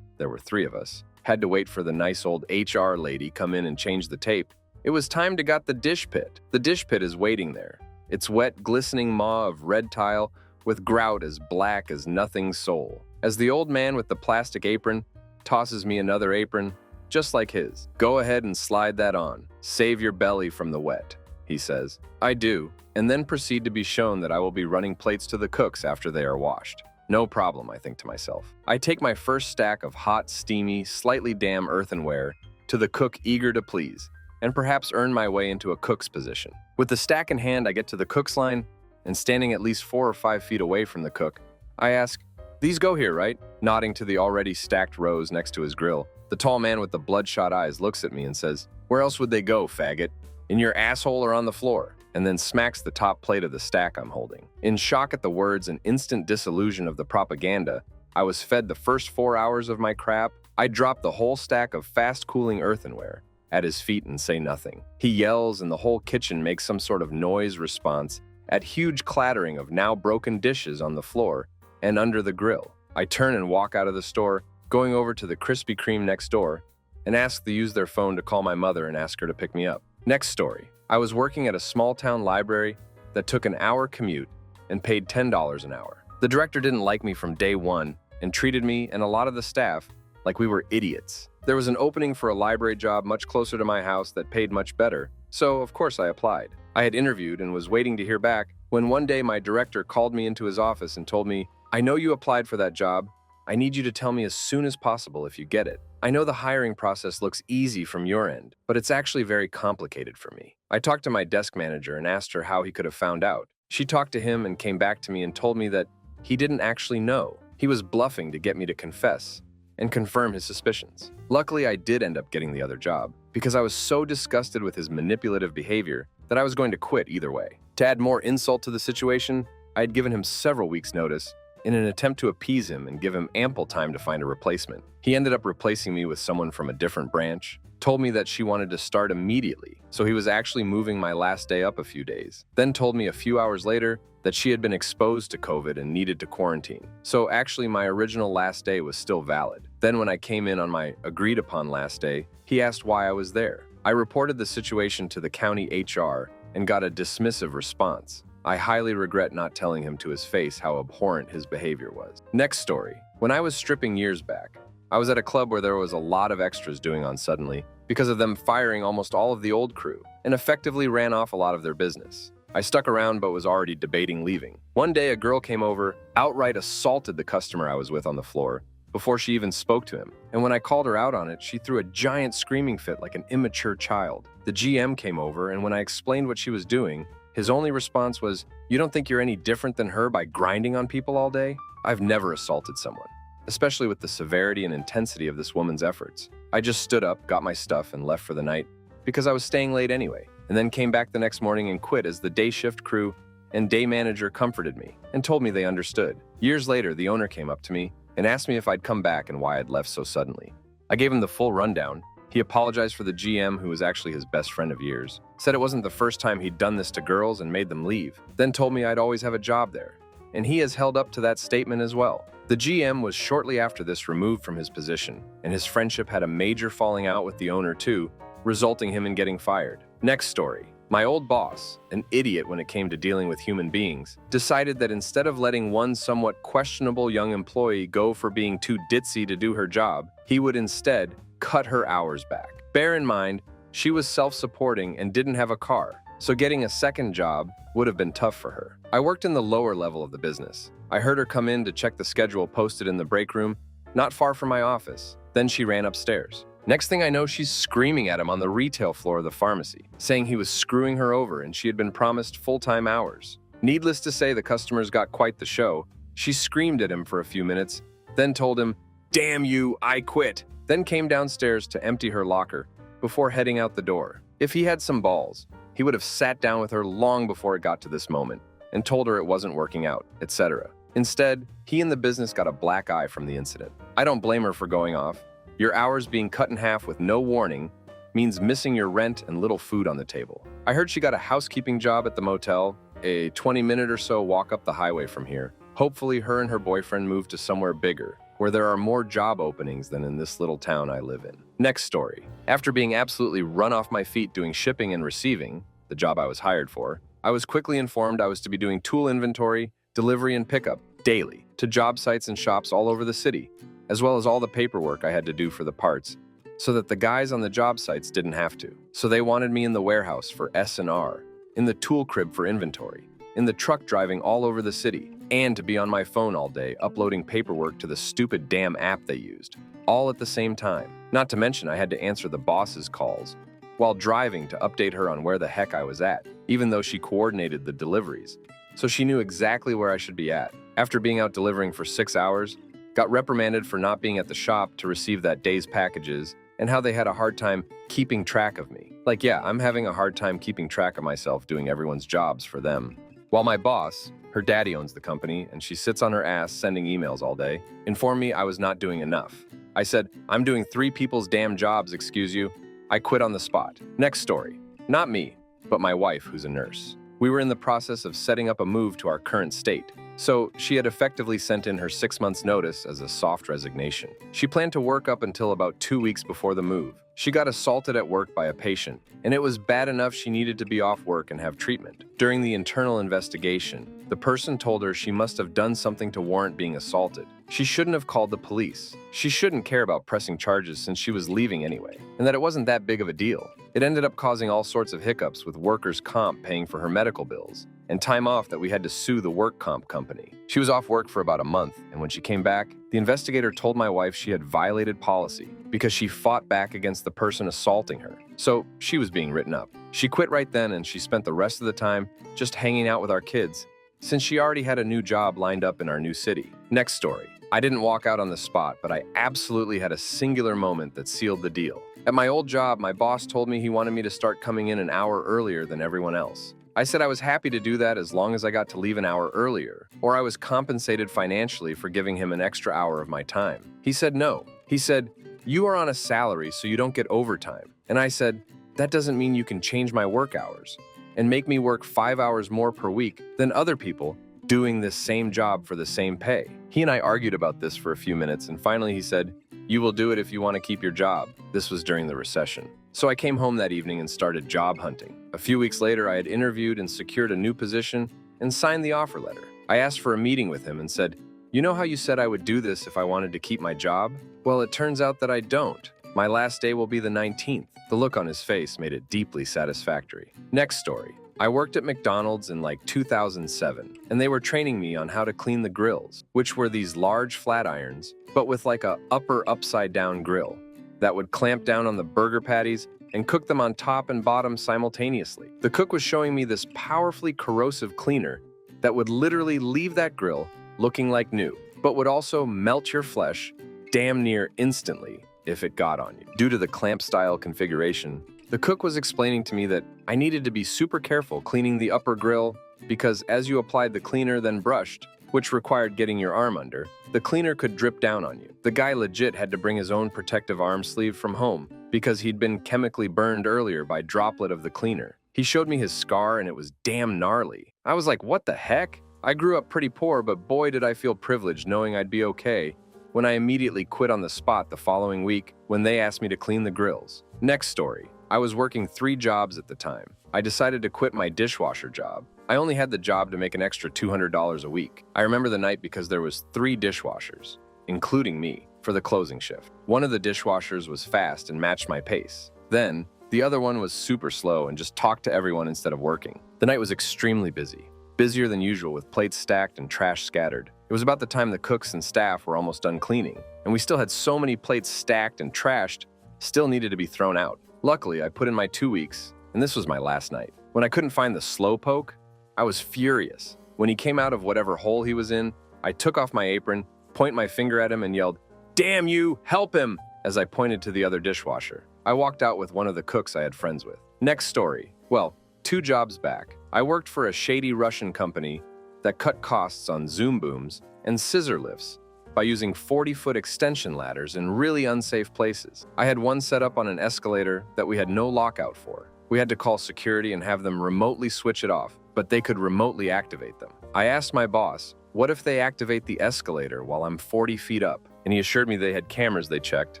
A: there were 3 of us, had to wait for the nice old HR lady come in and change the tape, it was time to got the dish pit. The dish pit is waiting there. Its wet, glistening maw of red tile with grout as black as nothing's soul. As the old man with the plastic apron tosses me another apron, just like his. "Go ahead and slide that on. Save your belly from the wet," he says. I do, and then proceed to be shown that I will be running plates to the cooks after they are washed. No problem, I think to myself. I take my first stack of hot, steamy, slightly damp earthenware to the cook eager to please, and perhaps earn my way into a cook's position. With the stack in hand, I get to the cook's line, and standing at least 4 or 5 feet away from the cook, I ask, "These go here, right?" Nodding to the already stacked rows next to his grill. The tall man with the bloodshot eyes looks at me and says, "Where else would they go, faggot? In your asshole or on the floor?" And then smacks the top plate of the stack I'm holding. In shock at the words and instant disillusion of the propaganda, I was fed the first 4 hours of my crap. I drop the whole stack of fast-cooling earthenware at his feet and say nothing. He yells and the whole kitchen makes some sort of noise response at huge clattering of now broken dishes on the floor and under the grill. I turn and walk out of the store, going over to the Krispy Kreme next door, and ask to use their phone to call my mother and ask her to pick me up. Next story. I was working at a small-town library that took an hour commute and paid $10 an hour. The director didn't like me from day one and treated me and a lot of the staff like we were idiots. There was an opening for a library job much closer to my house that paid much better, so of course I applied. I had interviewed and was waiting to hear back when one day my director called me into his office and told me, "I know you applied for that job. I need you to tell me as soon as possible if you get it. I know the hiring process looks easy from your end, but it's actually very complicated for me. I talked to my desk manager and asked her how he could have found out. She talked to him and came back to me and told me that he didn't actually know. He was bluffing to get me to confess and confirm his suspicions. Luckily, I did end up getting the other job because I was so disgusted with his manipulative behavior that I was going to quit either way. To add more insult to the situation, I had given him several weeks' notice in an attempt to appease him and give him ample time to find a replacement. He ended up replacing me with someone from a different branch, told me that she wanted to start immediately, so he was actually moving my last day up a few days, then told me a few hours later that she had been exposed to COVID and needed to quarantine. So actually my original last day was still valid. Then when I came in on my agreed upon last day, he asked why I was there. I reported the situation to the county HR and got a dismissive response. I highly regret not telling him to his face how abhorrent his behavior was. Next story. When I was stripping years back, I was at a club where there was a lot of extras doing on suddenly because of them firing almost all of the old crew and effectively ran off a lot of their business. I stuck around but was already debating leaving. One day a girl came over, outright assaulted the customer I was with on the floor before she even spoke to him. And when I called her out on it, she threw a giant screaming fit like an immature child. The GM came over, and when I explained what she was doing, his only response was, "You don't think you're any different than her by grinding on people all day?" I've never assaulted someone, especially with the severity and intensity of this woman's efforts. I just stood up, got my stuff, and left for the night because I was staying late anyway, and then came back the next morning and quit as the day shift crew and day manager comforted me and told me they understood. Years later, the owner came up to me and asked me if I'd come back and why I'd left so suddenly. I gave him the full rundown. He apologized for the GM, who was actually his best friend of years, said it wasn't the first time he'd done this to girls and made them leave, then told me I'd always have a job there. And he has held up to that statement as well. The GM was shortly after this removed from his position, and his friendship had a major falling out with the owner too, resulting him in getting fired. Next story. My old boss, an idiot when it came to dealing with human beings, decided that instead of letting one somewhat questionable young employee go for being too ditzy to do her job, he would instead cut her hours back. Bear in mind, she was self-supporting and didn't have a car, so getting a second job would have been tough for her. I worked in the lower level of the business. I heard her come in to check the schedule posted in the break room, not far from my office. Then she ran upstairs. Next thing I know, she's screaming at him on the retail floor of the pharmacy, saying he was screwing her over and she had been promised full-time hours. Needless to say, the customers got quite the show. She screamed at him for a few minutes, then told him, "Damn you, I quit," then came downstairs to empty her locker before heading out the door. If he had some balls, he would have sat down with her long before it got to this moment and told her it wasn't working out, etc. Instead, he and the business got a black eye from the incident. I don't blame her for going off. Your hours being cut in half with no warning means missing your rent and little food on the table. I heard she got a housekeeping job at the motel, a 20-minute or so walk up the highway from here. Hopefully her and her boyfriend moved to somewhere bigger, where there are more job openings than in this little town I live in. Next story. After being absolutely run off my feet doing shipping and receiving, the job I was hired for, I was quickly informed I was to be doing tool inventory, delivery, and pickup daily to job sites and shops all over the city, as well as all the paperwork I had to do for the parts, so that the guys on the job sites didn't have to. So they wanted me in the warehouse for S&R, in the tool crib for inventory, in the truck driving all over the city, and to be on my phone all day uploading paperwork to the stupid damn app they used, all at the same time. Not to mention I had to answer the boss's calls while driving to update her on where the heck I was at, even though she coordinated the deliveries, so she knew exactly where I should be at. After being out delivering for 6 hours, got reprimanded for not being at the shop to receive that day's packages, and how they had a hard time keeping track of me. Like, yeah, I'm having a hard time keeping track of myself doing everyone's jobs for them. While my boss, her daddy owns the company, and she sits on her ass sending emails all day, informed me I was not doing enough. I said, "I'm doing 3 people's damn jobs, excuse you." I quit on the spot. Next story. Not me, but my wife, who's a nurse. We were in the process of setting up a move to our current state, so she had effectively sent in her 6 months notice as a soft resignation. She planned to work up until about 2 weeks before the move. She got assaulted at work by a patient, and it was bad enough she needed to be off work and have treatment. During the internal investigation, the person told her she must have done something to warrant being assaulted. She shouldn't have called the police. She shouldn't care about pressing charges since she was leaving anyway, and that it wasn't that big of a deal. It ended up causing all sorts of hiccups with workers' comp paying for her medical bills, and time off that we had to sue the work comp company. She was off work for about a month, and when she came back, the investigator told my wife she had violated policy because she fought back against the person assaulting her. So she was being written up. She quit right then, and she spent the rest of the time just hanging out with our kids, since she already had a new job lined up in our new city. Next story. I didn't walk out on the spot, but I absolutely had a singular moment that sealed the deal. At my old job, my boss told me he wanted me to start coming in an hour earlier than everyone else. I said I was happy to do that as long as I got to leave an hour earlier, or I was compensated financially for giving him an extra hour of my time. He said no. He said, "You are on a salary, so you don't get overtime." And I said, "That doesn't mean you can change my work hours and make me work 5 hours more per week than other people doing this same job for the same pay." He and I argued about this for a few minutes, and finally he said, "You will do it if you want to keep your job." This was during the recession. So I came home that evening and started job hunting. A few weeks later, I had interviewed and secured a new position and signed the offer letter. I asked for a meeting with him and said, "You know how you said I would do this if I wanted to keep my job? Well, it turns out that I don't. My last day will be the 19th. The look on his face made it deeply satisfactory. Next story. I worked at McDonald's in like 2007, and they were training me on how to clean the grills, which were these large flat irons, but with like a upper upside down grill that would clamp down on the burger patties and cook them on top and bottom simultaneously. The cook was showing me this powerfully corrosive cleaner that would literally leave that grill looking like new, but would also melt your flesh damn near instantly if it got on you. Due to the clamp-style configuration, the cook was explaining to me that I needed to be super careful cleaning the upper grill because as you applied the cleaner then brushed, which required getting your arm under, the cleaner could drip down on you. The guy legit had to bring his own protective arm sleeve from home because he'd been chemically burned earlier by droplet of the cleaner. He showed me his scar and it was damn gnarly. I was like, what the heck? I grew up pretty poor, but boy did I feel privileged knowing I'd be okay when I immediately quit on the spot the following week when they asked me to clean the grills. Next story. I was working 3 jobs at the time. I decided to quit my dishwasher job. I only had the job to make an extra $200 a week. I remember the night because there was 3 dishwashers, including me, for the closing shift. One of the dishwashers was fast and matched my pace. Then, the other one was super slow and just talked to everyone instead of working. The night was extremely busy, busier than usual with plates stacked and trash scattered. It was about the time the cooks and staff were almost done cleaning, and we still had so many plates stacked and trashed, still needed to be thrown out. Luckily, I put in my 2 weeks, and this was my last night. When I couldn't find the slowpoke, I was furious. When he came out of whatever hole he was in, I took off my apron, pointed my finger at him, and yelled, "Damn you, help him!" as I pointed to the other dishwasher. I walked out with one of the cooks I had friends with. Next story. Well, 2 jobs back, I worked for a shady Russian company that cut costs on Zoom booms and scissor lifts by using 40-foot extension ladders in really unsafe places. I had one set up on an escalator that we had no lockout for. We had to call security and have them remotely switch it off, but they could remotely activate them. I asked my boss, what if they activate the escalator while I'm 40 feet up? And he assured me they had cameras they checked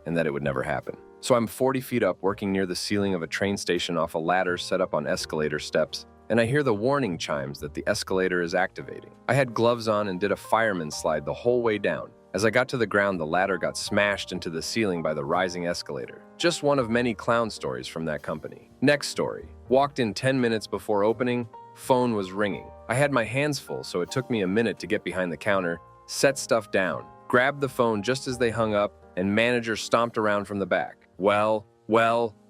A: and that it would never happen. So I'm 40 feet up working near the ceiling of a train station off a ladder set up on escalator steps, and I hear the warning chimes that the escalator is activating. I had gloves on and did a fireman slide the whole way down. As I got to the ground, the ladder got smashed into the ceiling by the rising escalator. Just one of many clown stories from that company. Next story. Walked in 10 minutes before opening, phone was ringing. I had my hands full, so it took me a minute to get behind the counter, set stuff down, grabbed the phone just as they hung up, and manager stomped around from the back. Well,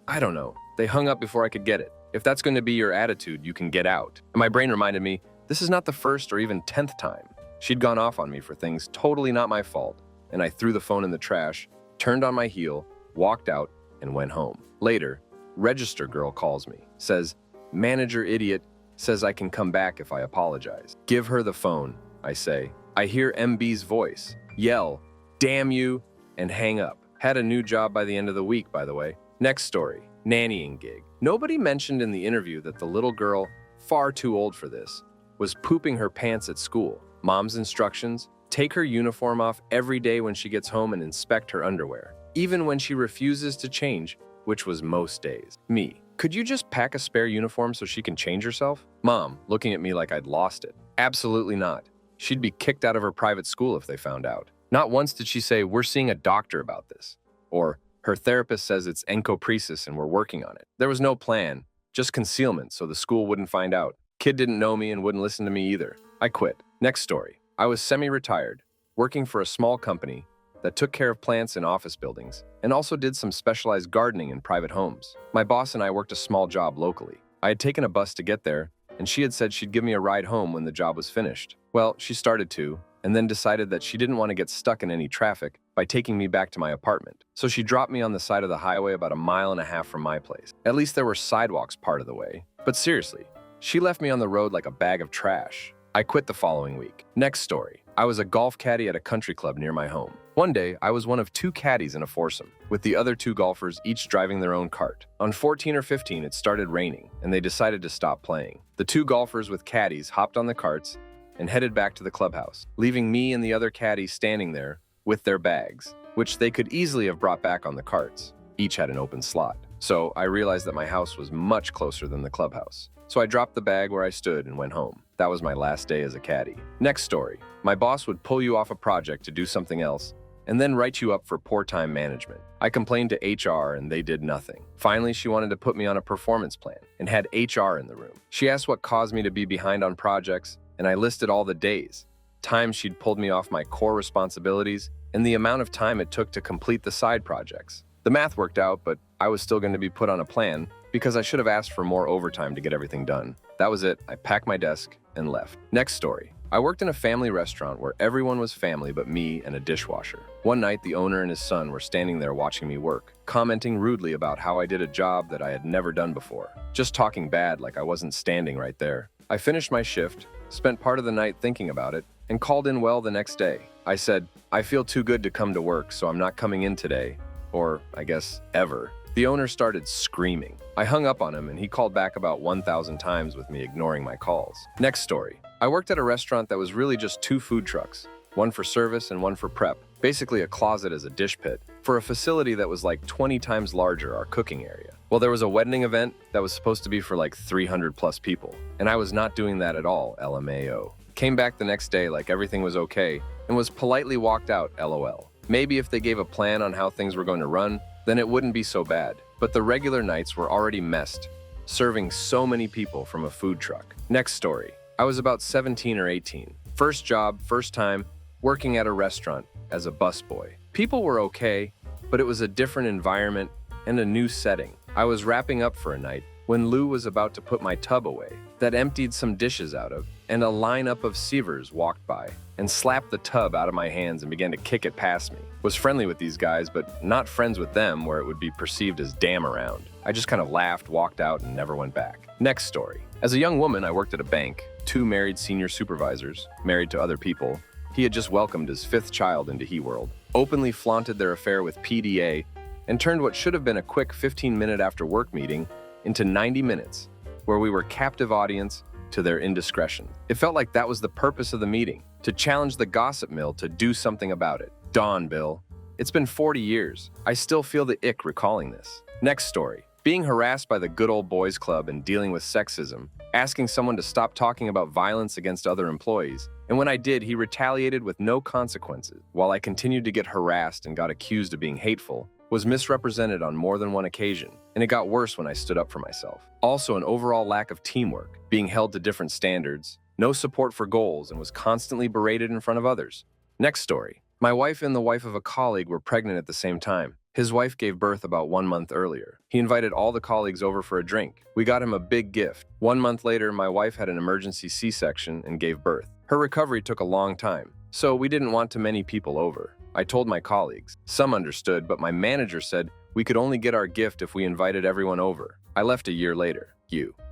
A: I don't know. They hung up before I could get it. If that's going to be your attitude, you can get out. And my brain reminded me, this is not the first or even 10th time. She'd gone off on me for things totally not my fault, and I threw the phone in the trash, turned on my heel, walked out, and went home. Later, register girl calls me, says, "Manager idiot says I can come back if I apologize." Give her the phone, I say. I hear MB's voice, yell, "Damn you," and hang up. Had a new job by the end of the week, by the way. Next story. Nannying gig. Nobody mentioned in the interview that the little girl, far too old for this, was pooping her pants at school. Mom's instructions: take her uniform off every day when she gets home and inspect her underwear, even when she refuses to change, which was most days. Me: could you just pack a spare uniform so she can change herself? Mom, looking at me like I'd lost it. Absolutely not. She'd be kicked out of her private school if they found out. Not once did she say, "We're seeing a doctor about this," or "Her therapist says it's encopresis and we're working on it." There was no plan, just concealment so the school wouldn't find out. Kid didn't know me and wouldn't listen to me either. I quit. Next story. I was semi-retired, working for a small company that took care of plants in office buildings and also did some specialized gardening in private homes. My boss and I worked a small job locally. I had taken a bus to get there, and she had said she'd give me a ride home when the job was finished. Well, she started to, and then decided that she didn't want to get stuck in any traffic by taking me back to my apartment. So she dropped me on the side of the highway about 1.5 miles from my place. At least there were sidewalks part of the way. But seriously, she left me on the road like a bag of trash. I quit the following week. Next story. I was a golf caddy at a country club near my home. One day, I was one of 2 caddies in a foursome, with the other 2 golfers each driving their own cart. On 14 or 15, it started raining, and they decided to stop playing. The 2 golfers with caddies hopped on the carts and headed back to the clubhouse, leaving me and the other caddy standing there with their bags, which they could easily have brought back on the carts. Each had an open slot. So I realized that my house was much closer than the clubhouse. So I dropped the bag where I stood and went home. That was my last day as a caddy. Next story. My boss would pull you off a project to do something else and then write you up for poor time management. I complained to HR and they did nothing. Finally, she wanted to put me on a performance plan and had HR in the room. She asked what caused me to be behind on projects, and I listed all the days, times she'd pulled me off my core responsibilities, and the amount of time it took to complete the side projects. The math worked out, but I was still going to be put on a plan because I should have asked for more overtime to get everything done. That was it. I packed my desk and left. Next story. I worked in a family restaurant where everyone was family but me and a dishwasher. One night, the owner and his son were standing there watching me work, commenting rudely about how I did a job that I had never done before, just talking bad like I wasn't standing right there. I finished my shift, spent part of the night thinking about it, and called in well the next day. I said, I feel too good to come to work, so I'm not coming in today. Or, I guess, ever. The owner started screaming. I hung up on him and he called back about 1,000 times with me ignoring my calls. Next story. I worked at a restaurant that was really just 2 food trucks, one for service and one for prep. Basically a closet as a dish pit, for a facility that was like 20 times larger, our cooking area. Well, there was a wedding event that was supposed to be for like 300 plus people, and I was not doing that at all, LMAO. Came back the next day like everything was okay, and was politely walked out, LOL. Maybe if they gave a plan on how things were going to run, then it wouldn't be so bad. But the regular nights were already messed, serving so many people from a food truck. Next story. I was about 17 or 18. First job, first time, working at a restaurant as a busboy. People were okay, but it was a different environment and a new setting. I was wrapping up for a night when Lou was about to put my tub away that emptied some dishes out of, and a lineup of sievers walked by and slapped the tub out of my hands and began to kick it past me. Was friendly with these guys, but not friends with them where it would be perceived as damn around. I just kind of laughed, walked out, and never went back. Next story. As a young woman, I worked at a bank. 2 married senior supervisors, married to other people. He had just welcomed his 5th child into HeWorld, openly flaunted their affair with PDA, and turned what should have been a quick 15-minute after work meeting into 90 minutes, where we were captive audience to their indiscretion. It felt like that was the purpose of the meeting, to challenge the gossip mill to do something about it. Dawn, Bill. It's been 40 years. I still feel the ick recalling this. Next story. Being harassed by the good old boys club and dealing with sexism, asking someone to stop talking about violence against other employees, and when I did, he retaliated with no consequences, while I continued to get harassed and got accused of being hateful, was misrepresented on more than one occasion, and it got worse when I stood up for myself. Also, an overall lack of teamwork, being held to different standards, no support for goals, and was constantly berated in front of others. Next story. My wife and the wife of a colleague were pregnant at the same time. His wife gave birth about 1 month earlier. He invited all the colleagues over for a drink. We got him a big gift. 1 month later, my wife had an emergency C-section and gave birth. Her recovery took a long time, so we didn't want too many people over. I told my colleagues. Some understood, but my manager said we could only get our gift if we invited everyone over. I left a year later.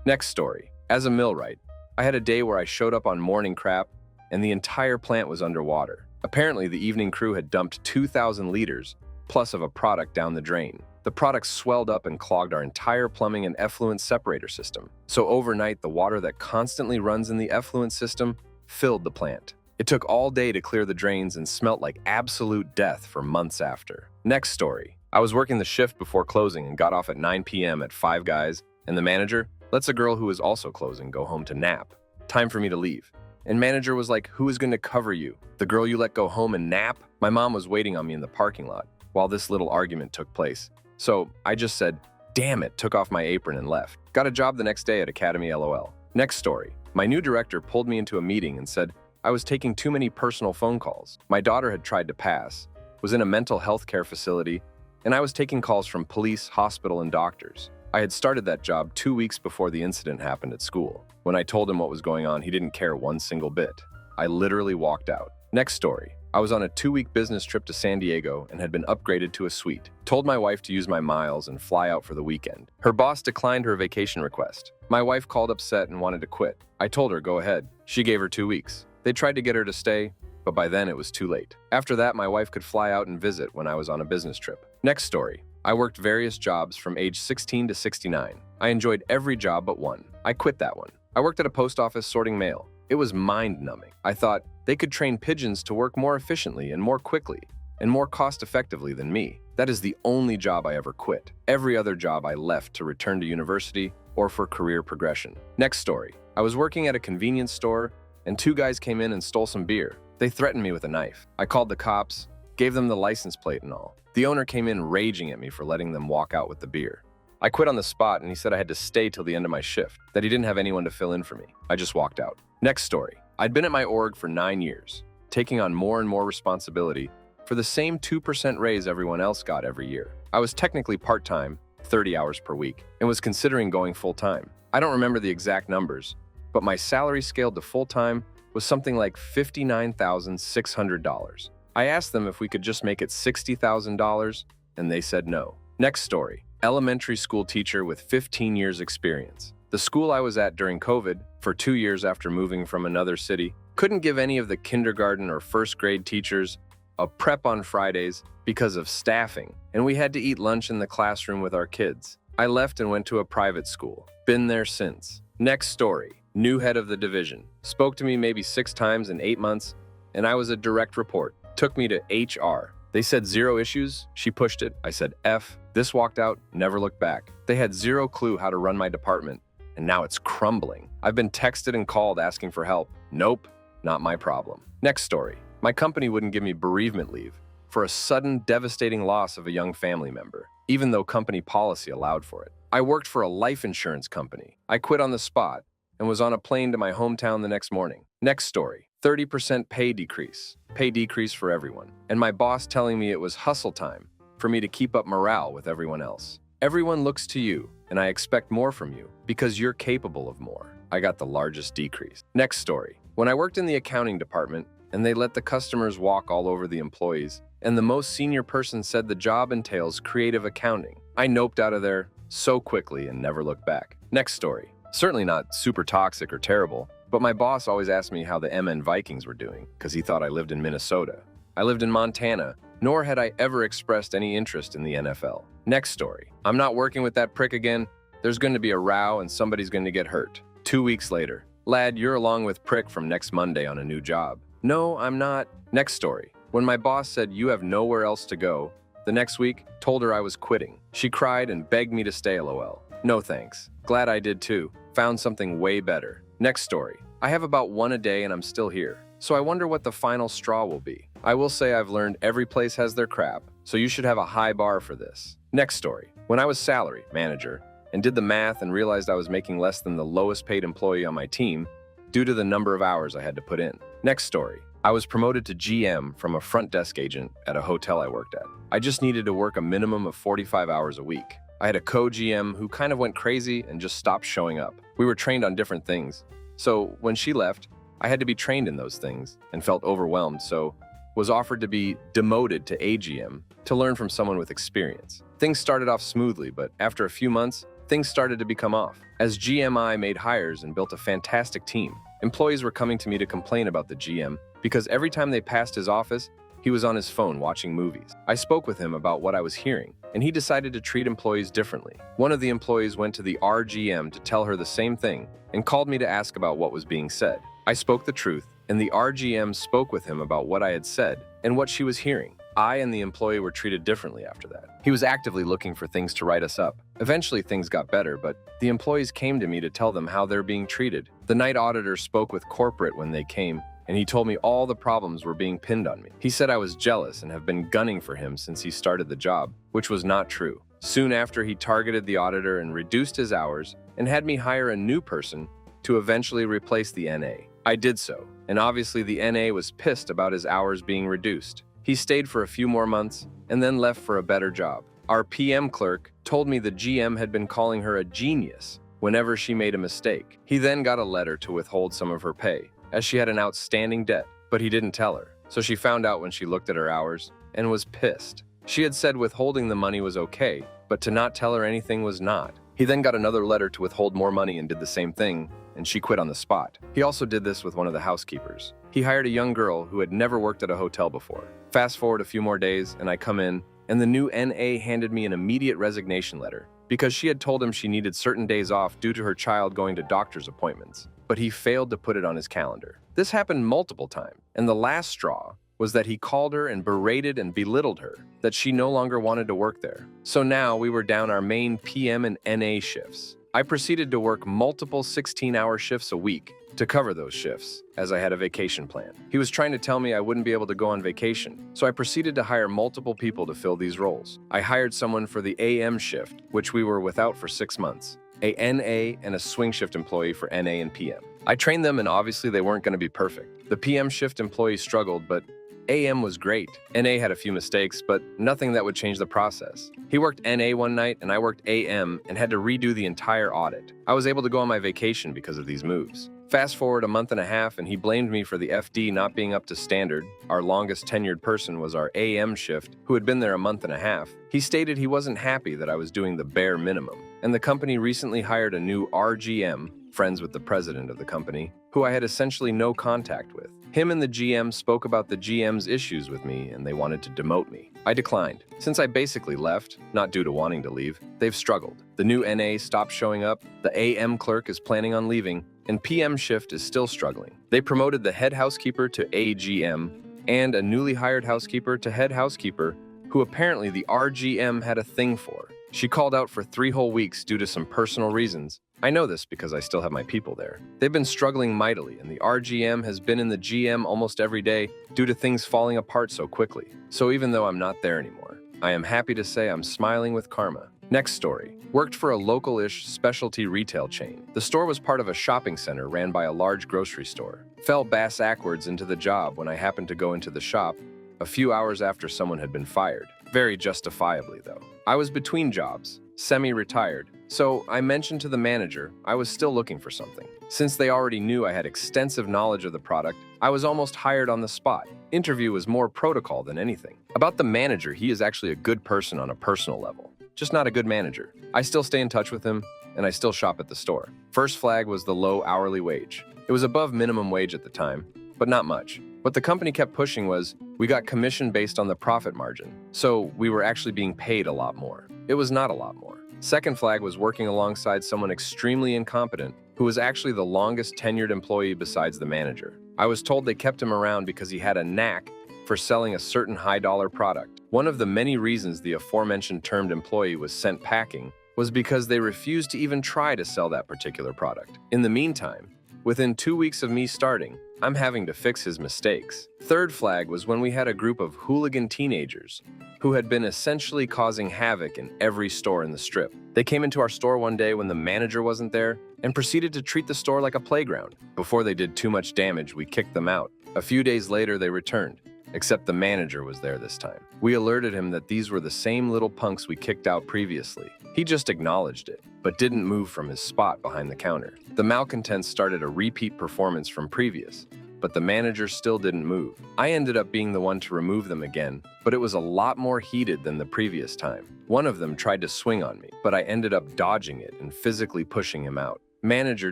A: Next story. As a millwright, I had a day where I showed up on morning crap and the entire plant was underwater. Apparently, the evening crew had dumped 2,000 liters plus of a product down the drain. The product swelled up and clogged our entire plumbing and effluent separator system. So overnight, the water that constantly runs in the effluent system filled the plant. It took all day to clear the drains and smelt like absolute death for months after. Next story. I was working the shift before closing and got off at 9 p.m. at Five Guys, and the manager lets a girl who was also closing go home to nap. Time for me to leave. And manager was like, who is going to cover you? The girl you let go home and nap? My mom was waiting on me in the parking lot while this little argument took place. So I just said, damn it, took off my apron and left. Got a job the next day at Academy LOL. Next story. My new director pulled me into a meeting and said I was taking too many personal phone calls. My daughter had tried to pass, was in a mental health care facility, and I was taking calls from police, hospital, and doctors. I had started that job 2 weeks before the incident happened at school. When I told him what was going on, he didn't care one single bit. I literally walked out. Next story. I was on a 2-week business trip to San Diego and had been upgraded to a suite. Told my wife to use my miles and fly out for the weekend. Her boss declined her vacation request. My wife called upset and wanted to quit. I told her, go ahead. She gave her 2 weeks. They tried to get her to stay, but by then it was too late. After that, my wife could fly out and visit when I was on a business trip. Next story. I worked various jobs from age 16 to 69. I enjoyed every job but one. I quit that one. I worked at a post office sorting mail. It was mind-numbing. I thought they could train pigeons to work more efficiently and more quickly and more cost-effectively than me. That is the only job I ever quit. Every other job I left to return to university or for career progression. Next story. I was working at a convenience store and 2 guys came in and stole some beer. They threatened me with a knife. I called the cops, gave them the license plate and all. The owner came in raging at me for letting them walk out with the beer. I quit on the spot and he said I had to stay till the end of my shift, that he didn't have anyone to fill in for me. I just walked out. Next story. I'd been at my org for 9 years, taking on more and more responsibility for the same 2% raise everyone else got every year. I was technically part-time, 30 hours per week, and was considering going full-time. I don't remember the exact numbers, but my salary scaled to full-time was something like $59,600. I asked them if we could just make it $60,000, and they said no. Next story. Elementary school teacher with 15 years experience. The school I was at during COVID, for 2 years after moving from another city, couldn't give any of the kindergarten or first grade teachers a prep on Fridays because of staffing, and we had to eat lunch in the classroom with our kids. I left and went to a private school. Been there since. Next story. New head of the division. Spoke to me maybe 6 times in 8 months, and I was a direct report. Took me to HR. They said 0 issues. She pushed it. I said F. This walked out, never looked back. They had 0 clue how to run my department, and now it's crumbling. I've been texted and called asking for help. Nope, not my problem. Next story. My company wouldn't give me bereavement leave for a sudden, devastating loss of a young family member, even though company policy allowed for it. I worked for a life insurance company. I quit on the spot and was on a plane to my hometown the next morning. Next story. 30% pay decrease. Pay decrease for everyone. And my boss telling me it was hustle time for me to keep up morale with everyone else. Everyone looks to you, and I expect more from you because you're capable of more. I got the largest decrease. Next story. When I worked in the accounting department, and they let the customers walk all over the employees, and the most senior person said the job entails creative accounting. I noped out of there so quickly and never looked back. Next story. Certainly not super toxic or terrible, but my boss always asked me how the MN Vikings were doing because he thought I lived in Minnesota. I lived in Montana, nor had I ever expressed any interest in the NFL. Next story. I'm not working with that prick again. There's going to be a row and somebody's going to get hurt. 2 weeks later. Lad, you're along with prick from next Monday on a new job. No, I'm not. Next story. When my boss said you have nowhere else to go, the next week told her I was quitting. She cried and begged me to stay, lol. No thanks. Glad I did too. Found something way better. Next story. I have about 1 a day and I'm still here. So I wonder what the final straw will be. I will say I've learned every place has their crap, so you should have a high bar for this. Next story. When I was salary manager and did the math and realized I was making less than the lowest paid employee on my team due to the number of hours I had to put in. Next story. I was promoted to GM from a front desk agent at a hotel I worked at. I just needed to work a minimum of 45 hours a week. I had a co-GM who kind of went crazy and just stopped showing up. We were trained on different things. So when she left, I had to be trained in those things and felt overwhelmed, so was offered to be demoted to AGM to learn from someone with experience. Things started off smoothly, but after a few months, things started to become off. As GMI made hires and built a fantastic team, employees were coming to me to complain about the GM because every time they passed his office, he was on his phone watching movies. I spoke with him about what I was hearing, and he decided to treat employees differently. One of the employees went to the RGM to tell her the same thing and called me to ask about what was being said. I spoke the truth, and the RGM spoke with him about what I had said and what she was hearing. I and the employee were treated differently after that. He was actively looking for things to write us up. Eventually things got better, but the employees came to me to tell them how they're being treated. The night auditor spoke with corporate when they came, and he told me all the problems were being pinned on me. He said I was jealous and have been gunning for him since he started the job, which was not true. Soon after, he targeted the auditor and reduced his hours and had me hire a new person to eventually replace the NA. I did so, and obviously the NA was pissed about his hours being reduced. He stayed for a few more months and then left for a better job. Our PM clerk told me the GM had been calling her a genius whenever she made a mistake. He then got a letter to withhold some of her pay, as she had an outstanding debt, but he didn't tell her. So she found out when she looked at her hours and was pissed. She had said withholding the money was okay, but to not tell her anything was not. He then got another letter to withhold more money and did the same thing, and she quit on the spot. He also did this with one of the housekeepers. He hired a young girl who had never worked at a hotel before. Fast forward a few more days, and I come in, and the new NA handed me an immediate resignation letter because she had told him she needed certain days off due to her child going to doctor's appointments, but he failed to put it on his calendar. This happened multiple times, and the last straw was that he called her and berated and belittled her that she no longer wanted to work there. So now we were down our main PM and NA shifts. I proceeded to work multiple 16-hour shifts a week to cover those shifts, as I had a vacation plan. He was trying to tell me I wouldn't be able to go on vacation, so I proceeded to hire multiple people to fill these roles. I hired someone for the AM shift, which we were without for 6 months, a NA and a swing shift employee for NA and PM. I trained them, and obviously they weren't going to be perfect. The PM shift employee struggled, but AM was great. NA had a few mistakes, but nothing that would change the process. He worked NA one night, and I worked AM and had to redo the entire audit. I was able to go on my vacation because of these moves. Fast forward a month and a half, and he blamed me for the FD not being up to standard. Our longest tenured person was our AM shift, who had been there a month and a half. He stated he wasn't happy that I was doing the bare minimum, and the company recently hired a new RGM, friends with the president of the company, who I had essentially no contact with. Him and the GM spoke about the GM's issues with me, and they wanted to demote me. I declined. Since I basically left, not due to wanting to leave, they've struggled. The new NA stopped showing up, the AM clerk is planning on leaving, and PM shift is still struggling. They promoted the head housekeeper to AGM and a newly hired housekeeper to head housekeeper, who apparently the RGM had a thing for. She called out for 3 whole weeks due to some personal reasons. I know this because I still have my people there. They've been struggling mightily, and the RGM has been in the GM almost every day due to things falling apart so quickly. So even though I'm not there anymore, I am happy to say I'm smiling with karma. Next story. Worked for a local-ish specialty retail chain. The store was part of a shopping center ran by a large grocery store. Fell bass-ackwards into the job when I happened to go into the shop a few hours after someone had been fired. Very justifiably, though. I was between jobs, semi-retired, so I mentioned to the manager I was still looking for something. Since they already knew I had extensive knowledge of the product, I was almost hired on the spot. Interview was more protocol than anything. About the manager, he is actually a good person on a personal level, just not a good manager. I still stay in touch with him, and I still shop at the store. First flag was the low hourly wage. It was above minimum wage at the time, but not much. What the company kept pushing was, we got commission based on the profit margin, so we were actually being paid a lot more. It was not a lot more. Second flag was working alongside someone extremely incompetent who was actually the longest tenured employee besides the manager. I was told they kept him around because he had a knack for selling a certain high-dollar product. One of the many reasons the aforementioned termed employee was sent packing was because they refused to even try to sell that particular product. In the meantime, within 2 weeks of me starting, I'm having to fix his mistakes. Third flag was when we had a group of hooligan teenagers who had been essentially causing havoc in every store in the strip. They came into our store one day when the manager wasn't there and proceeded to treat the store like a playground. Before they did too much damage, we kicked them out. A few days later, they returned, except the manager was there this time. We alerted him that these were the same little punks we kicked out previously. He just acknowledged it, but didn't move from his spot behind the counter. The malcontents started a repeat performance from previous, but the manager still didn't move. I ended up being the one to remove them again, but it was a lot more heated than the previous time. One of them tried to swing on me, but I ended up dodging it and physically pushing him out. Manager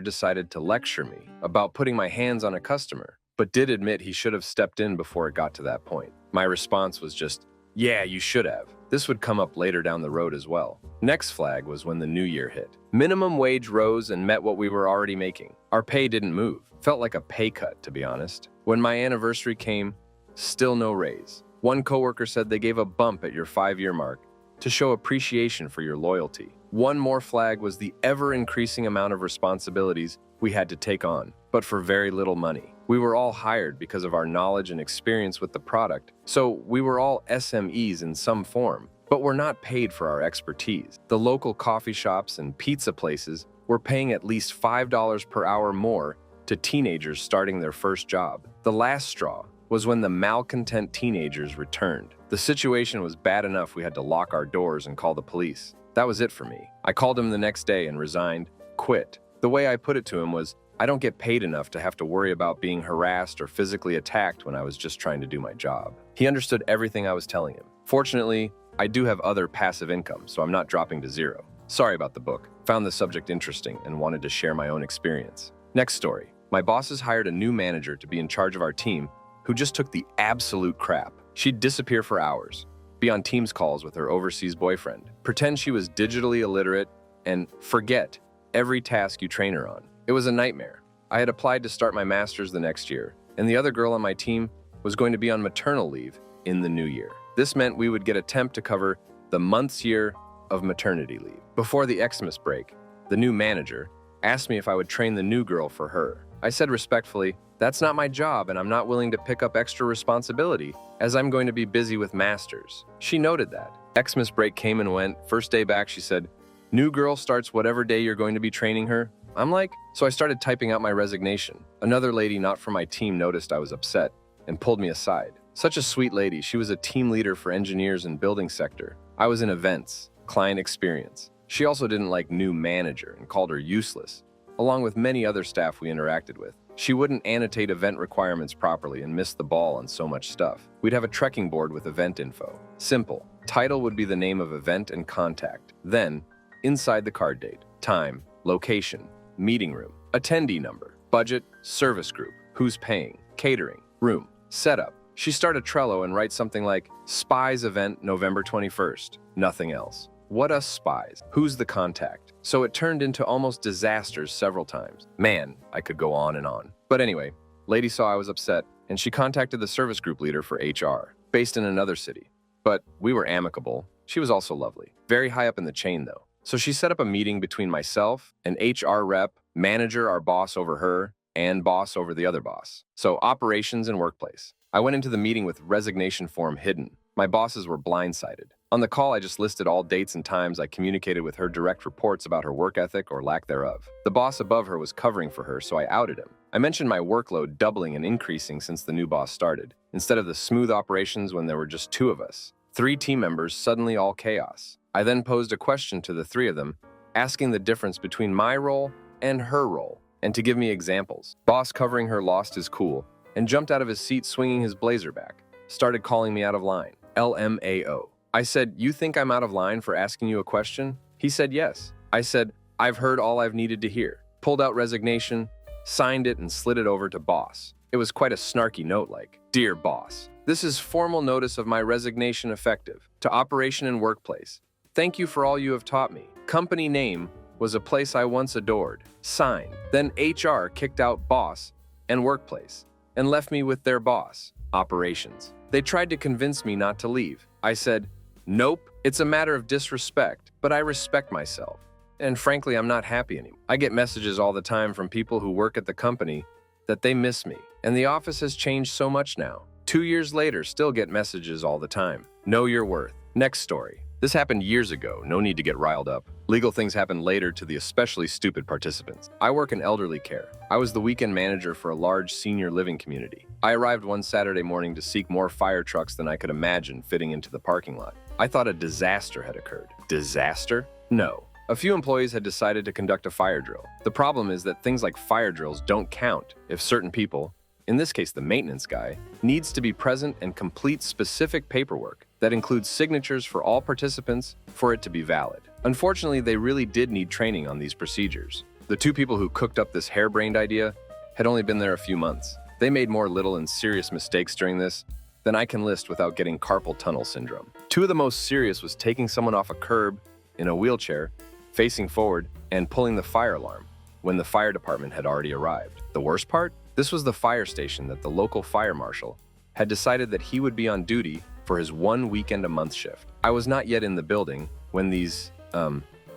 A: decided to lecture me about putting my hands on a customer, but did admit he should have stepped in before it got to that point. My response was just, yeah, you should have. This would come up later down the road as well. Next flag was when the new year hit. Minimum wage rose and met what we were already making. Our pay didn't move. Felt like a pay cut, to be honest. When my anniversary came, still no raise. One coworker said they gave a bump at your 5-year mark to show appreciation for your loyalty. One more flag was the ever-increasing amount of responsibilities we had to take on, but for very little money. We were all hired because of our knowledge and experience with the product, so we were all SMEs in some form, but were not paid for our expertise. The local coffee shops and pizza places were paying at least $5 per hour more to teenagers starting their first job. The last straw was when the malcontent teenagers returned. The situation was bad enough we had to lock our doors and call the police. That was it for me. I called him the next day and resigned, quit. The way I put it to him was, I don't get paid enough to have to worry about being harassed or physically attacked when I was just trying to do my job. He understood everything I was telling him. Fortunately, I do have other passive income, so I'm not dropping to zero. Sorry about the book. Found the subject interesting and wanted to share my own experience. Next story. My bosses hired a new manager to be in charge of our team who just took the absolute crap. She'd disappear for hours, be on Teams calls with her overseas boyfriend, pretend she was digitally illiterate, and forget every task you train her on. It was a nightmare. I had applied to start my master's the next year, and the other girl on my team was going to be on maternal leave in the new year. This meant we would get a temp to cover the month's year of maternity leave. Before the Xmas break, the new manager asked me if I would train the new girl for her. I said respectfully, that's not my job and I'm not willing to pick up extra responsibility as I'm going to be busy with masters. She noted that. Xmas break came and went. First day back, she said, new girl starts whatever day you're going to be training her. I'm like, so I started typing out my resignation. Another lady not from my team noticed I was upset and pulled me aside. Such a sweet lady. She was a team leader for engineers and building sector. I was in events, client experience. She also didn't like new manager and called her useless, along with many other staff we interacted with. She wouldn't annotate event requirements properly and missed the ball on so much stuff. We'd have a trekking board with event info. Simple. Title would be the name of event and contact. Then, inside the card date, time, location, meeting room, attendee number, budget, service group, who's paying, catering, room, setup. She started Trello and write something like, Spies event November 21st. Nothing else. What us spies? Who's the contact? So it turned into almost disasters several times. Man, I could go on and on. But anyway, lady saw I was upset, and she contacted the service group leader for HR, based in another city. But we were amicable. She was also lovely. Very high up in the chain, though. So she set up a meeting between myself, an HR rep, manager, our boss over her, and boss over the other boss. So operations and workplace. I went into the meeting with resignation form hidden. My bosses were blindsided. On the call, I just listed all dates and times I communicated with her direct reports about her work ethic or lack thereof. The boss above her was covering for her, so I outed him. I mentioned my workload doubling and increasing since the new boss started. Instead of the smooth operations when there were just 2 of us, 3 team members, suddenly all chaos. I then posed a question to the 3 of them, asking the difference between my role and her role, and to give me examples. Boss covering her lost his cool and jumped out of his seat swinging his blazer back. Started calling me out of line. LMAO. I said, you think I'm out of line for asking you a question? He said yes. I said, I've heard all I've needed to hear. Pulled out resignation, signed it, and slid it over to boss. It was quite a snarky note like, Dear boss, this is formal notice of my resignation effective to operation and workplace. Thank you for all you have taught me. Company name was a place I once adored. Signed. Then HR kicked out boss and workplace and left me with their boss, operations. They tried to convince me not to leave. I said, nope, it's a matter of disrespect, but I respect myself. And frankly, I'm not happy anymore. I get messages all the time from people who work at the company that they miss me. And the office has changed so much now. 2 years later, still get messages all the time. Know your worth. Next story. This happened years ago, no need to get riled up. Legal things happen later to the especially stupid participants. I work in elderly care. I was the weekend manager for a large senior living community. I arrived one Saturday morning to seek more fire trucks than I could imagine fitting into the parking lot. I thought a disaster had occurred. Disaster? No. A few employees had decided to conduct a fire drill. The problem is that things like fire drills don't count if certain people, in this case the maintenance guy, needs to be present and complete specific paperwork that includes signatures for all participants for it to be valid. Unfortunately, they really did need training on these procedures. The 2 people who cooked up this harebrained idea had only been there a few months. They made more little and serious mistakes during this than I can list without getting carpal tunnel syndrome. 2 of the most serious was taking someone off a curb in a wheelchair, facing forward, and pulling the fire alarm when the fire department had already arrived. The worst part? This was the fire station that the local fire marshal had decided that he would be on duty for his 1 weekend a month shift. I was not yet in the building when these,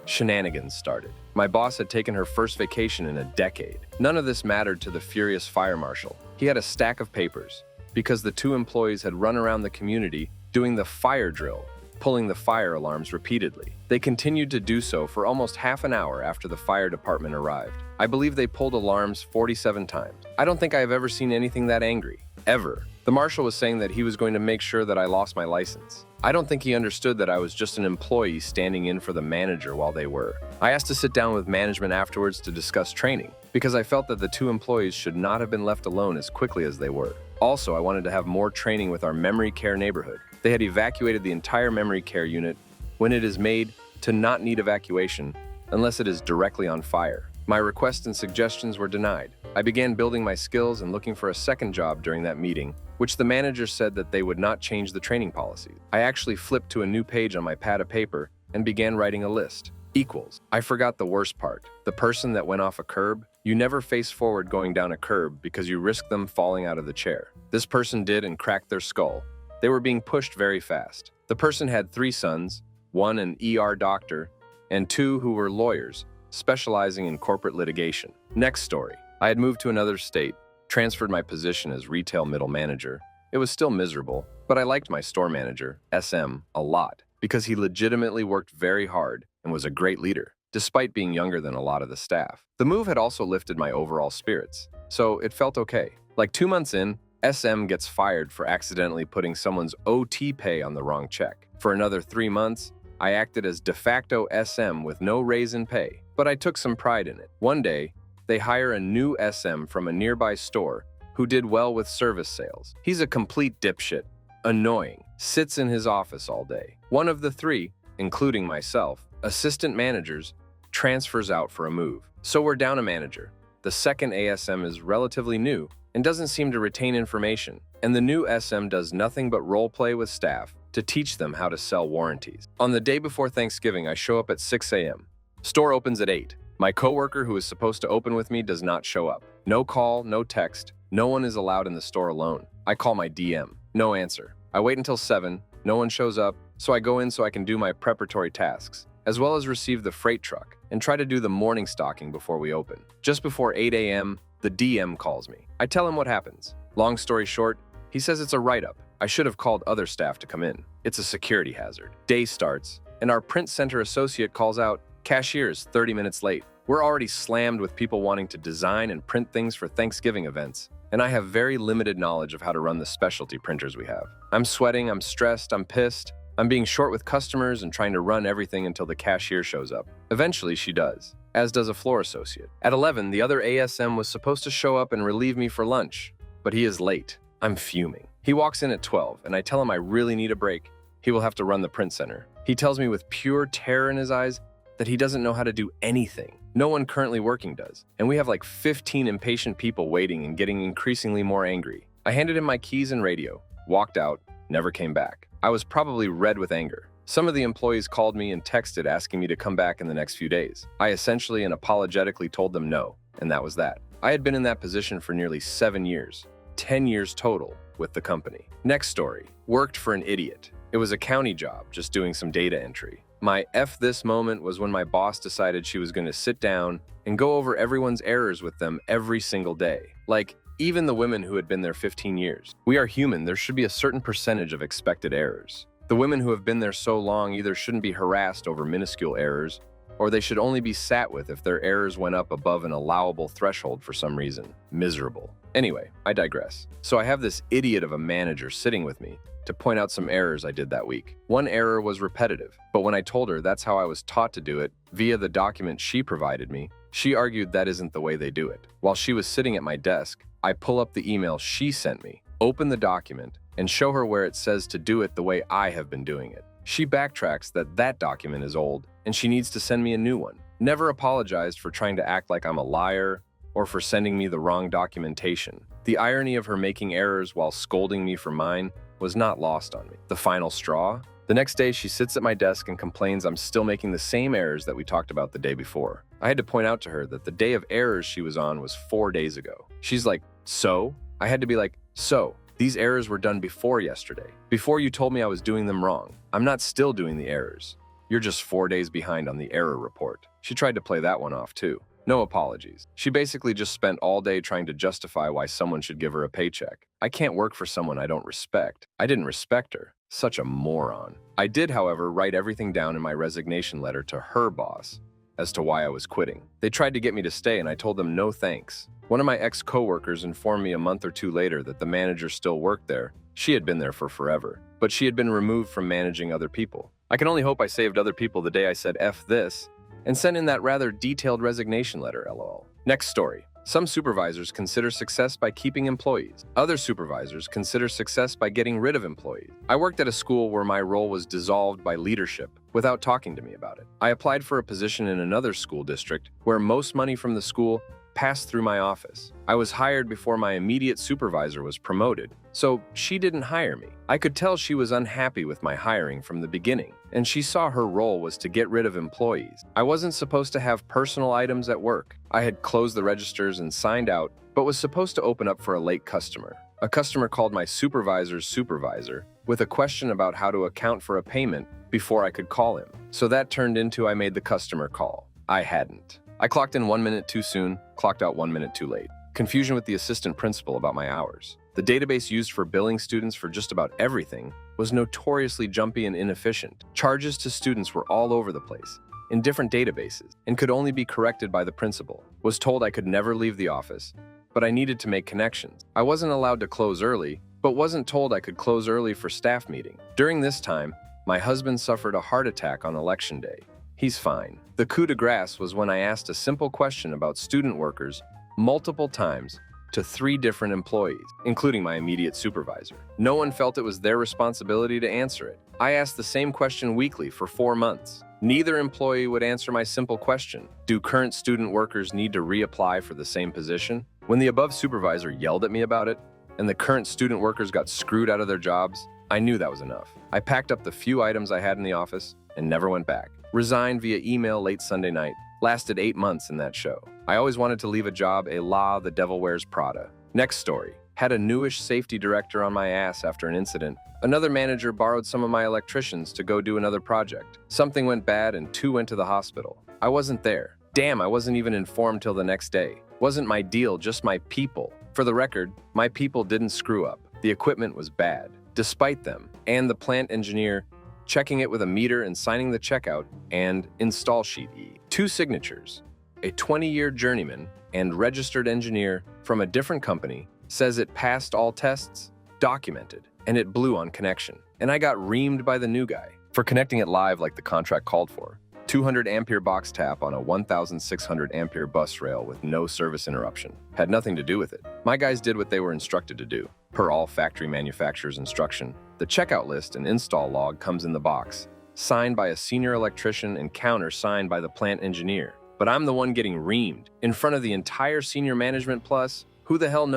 A: shenanigans started. My boss had taken her first vacation in a decade. None of this mattered to the furious fire marshal. He had a stack of papers because the 2 employees had run around the community doing the fire drill pulling the fire alarms repeatedly. They continued to do so for almost half an hour after the fire department arrived. I believe they pulled alarms 47 times. I don't think I have ever seen anything that angry. Ever. The marshal was saying that he was going to make sure that I lost my license. I don't think he understood that I was just an employee standing in for the manager while they were. I asked to sit down with management afterwards to discuss training, because I felt that the two employees should not have been left alone as quickly as they were. Also, I wanted to have more training with our memory care neighborhood. They had evacuated the entire memory care unit when it is made to not need evacuation unless it is directly on fire. My requests and suggestions were denied. I began building my skills and looking for a second job during that meeting, which the manager said that they would not change the training policy. I actually flipped to a new page on my pad of paper and began writing a list. Equals. I forgot the worst part. The person that went off a curb. You never face forward going down a curb because you risk them falling out of the chair. This person did and cracked their skull. They were being pushed very fast. The person had 3 sons, 1 an ER doctor, and 2 who were lawyers, specializing in corporate litigation. Next story. I had moved to another state, transferred my position as retail middle manager. It was still miserable, but I liked my store manager, SM, a lot because he legitimately worked very hard and was a great leader, despite being younger than a lot of the staff. The move had also lifted my overall spirits, so it felt okay. Like 2 months in, SM gets fired for accidentally putting someone's OT pay on the wrong check. For another 3 months, I acted as de facto SM with no raise in pay, but I took some pride in it. One day, they hire a new SM from a nearby store who did well with service sales. He's a complete dipshit, annoying, sits in his office all day. One of the 3, including myself, assistant managers, transfers out for a move. So we're down a manager. The second ASM is relatively new and doesn't seem to retain information, and the new SM does nothing but role play with staff to teach them how to sell warranties. On the day before Thanksgiving, I show up at 6 a.m. Store opens at 8. My coworker who is supposed to open with me does not show up. No call, no text. No one is allowed in the store alone. I call my DM. No answer. I wait until 7. No one shows up, so I go in so I can do my preparatory tasks, as well as receive the freight truck and try to do the morning stocking before we open. Just before 8 a.m., the DM calls me. I tell him what happens. Long story short, he says it's a write-up. I should have called other staff to come in. It's a security hazard. Day starts, and our print center associate calls out, "Cashier is 30 minutes late." We're already slammed with people wanting to design and print things for Thanksgiving events, and I have very limited knowledge of how to run the specialty printers we have. I'm sweating, I'm stressed, I'm pissed. I'm being short with customers and trying to run everything until the cashier shows up. Eventually, she does, as does a floor associate. At 11, the other ASM was supposed to show up and relieve me for lunch, but he is late. I'm fuming. He walks in at 12, and I tell him I really need a break. He will have to run the print center. He tells me with pure terror in his eyes that he doesn't know how to do anything. No one currently working does, and we have like 15 impatient people waiting and getting increasingly more angry. I handed him my keys and radio, walked out, never came back. I was probably red with anger. Some of the employees called me and texted asking me to come back in the next few days. I essentially and apologetically told them no, and that was that. I had been in that position for nearly 7 years, 10 years total with the company. Next story, worked for an idiot. It was a county job, just doing some data entry. My F this moment was when my boss decided she was going to sit down and go over everyone's errors with them every single day. Like, even the women who had been there 15 years. We are human, there should be a certain percentage of expected errors. The women who have been there so long either shouldn't be harassed over minuscule errors, or they should only be sat with if their errors went up above an allowable threshold for some reason. Miserable. Anyway, I digress. So I have this idiot of a manager sitting with me to point out some errors I did that week. One error was repetitive, but when I told her that's how I was taught to do it via the document she provided me, she argued that isn't the way they do it. While she was sitting at my desk, I pull up the email she sent me, open the document, and show her where it says to do it the way I have been doing it. She backtracks that that document is old and she needs to send me a new one. Never apologized for trying to act like I'm a liar or for sending me the wrong documentation. The irony of her making errors while scolding me for mine was not lost on me. The final straw? The next day, she sits at my desk and complains I'm still making the same errors that we talked about the day before. I had to point out to her that the day of errors she was on was 4 days ago. She's like, "So?" I had to be like, "So, these errors were done before yesterday. Before you told me I was doing them wrong. I'm not still doing the errors. You're just 4 days behind on the error report." She tried to play that one off too. No apologies. She basically just spent all day trying to justify why someone should give her a paycheck. I can't work for someone I don't respect. I didn't respect her. Such a moron. I did, however, write everything down in my resignation letter to her boss as to why I was quitting. They tried to get me to stay, and I told them no thanks. One of my ex-coworkers informed me a month or two later that the manager still worked there. She had been there for forever, but she had been removed from managing other people. I can only hope I saved other people the day I said F this and sent in that rather detailed resignation letter, lol. Next story. Some supervisors consider success by keeping employees. Other supervisors consider success by getting rid of employees. I worked at a school where my role was dissolved by leadership without talking to me about it. I applied for a position in another school district where most money from the school passed through my office. I was hired before my immediate supervisor was promoted, so she didn't hire me. I could tell she was unhappy with my hiring from the beginning, and she saw her role was to get rid of employees. I wasn't supposed to have personal items at work. I had closed the registers and signed out, but was supposed to open up for a late customer. A customer called my supervisor's supervisor with a question about how to account for a payment before I could call him. So that turned into I made the customer call. I hadn't. I clocked in 1 minute too soon, clocked out 1 minute too late. Confusion with the assistant principal about my hours. The database used for billing students for just about everything was notoriously jumpy and inefficient. Charges to students were all over the place, in different databases, and could only be corrected by the principal. Was told I could never leave the office, but I needed to make connections. I wasn't allowed to close early, but wasn't told I could close early for staff meeting. During this time, my husband suffered a heart attack on election day. He's fine. The coup de grace was when I asked a simple question about student workers multiple times to 3 different employees, including my immediate supervisor. No one felt it was their responsibility to answer it. I asked the same question weekly for 4 months. Neither employee would answer my simple question. Do current student workers need to reapply for the same position? When the above supervisor yelled at me about it, and the current student workers got screwed out of their jobs, I knew that was enough. I packed up the few items I had in the office and never went back. Resigned via email late Sunday night. Lasted 8 months in that show. I always wanted to leave a job a la The Devil Wears Prada. Next story. Had a newish safety director on my ass after an incident. Another manager borrowed some of my electricians to go do another project. Something went bad and 2 went to the hospital. I wasn't there. Damn, I wasn't even informed till the next day. Wasn't my deal, just my people. For the record, my people didn't screw up. The equipment was bad. Despite them, and the plant engineer checking it with a meter and signing the checkout and install sheet E. 2 signatures. A 20-year journeyman and registered engineer from a different company says it passed all tests, documented, and it blew on connection. And I got reamed by the new guy for connecting it live like the contract called for. 200 ampere box tap on a 1,600 ampere bus rail with no service interruption. Had nothing to do with it. My guys did what they were instructed to do, per all factory manufacturer's instruction. The checkout list and install log comes in the box, signed by a senior electrician and countersigned by the plant engineer. But I'm the one getting reamed in front of the entire senior management plus, who the hell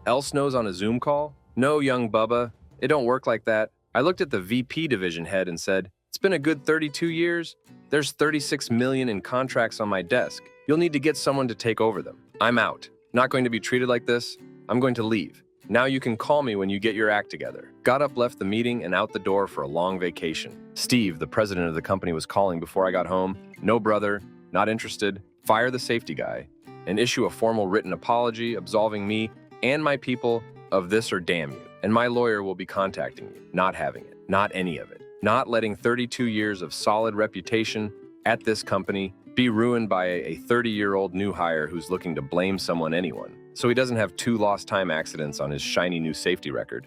A: else knows on a Zoom call? No, young Bubba, it don't work like that. I looked at the VP division head and said, it's been a good 32 years. There's 36 million in contracts on my desk. You'll need to get someone to take over them. I'm out. Not going to be treated like this. I'm going to leave. Now you can call me when you get your act together. Got up, left the meeting, and out the door for a long vacation. Steve, the president of the company, was calling before I got home. No brother, not interested. Fire the safety guy and issue a formal written apology absolving me and my people of this or damn you. And my lawyer will be contacting you. Not having it. Not any of it. Not letting 32 years of solid reputation at this company be ruined by a 30-year-old new hire who's looking to blame anyone. So he doesn't have 2 lost time accidents on his shiny new safety record.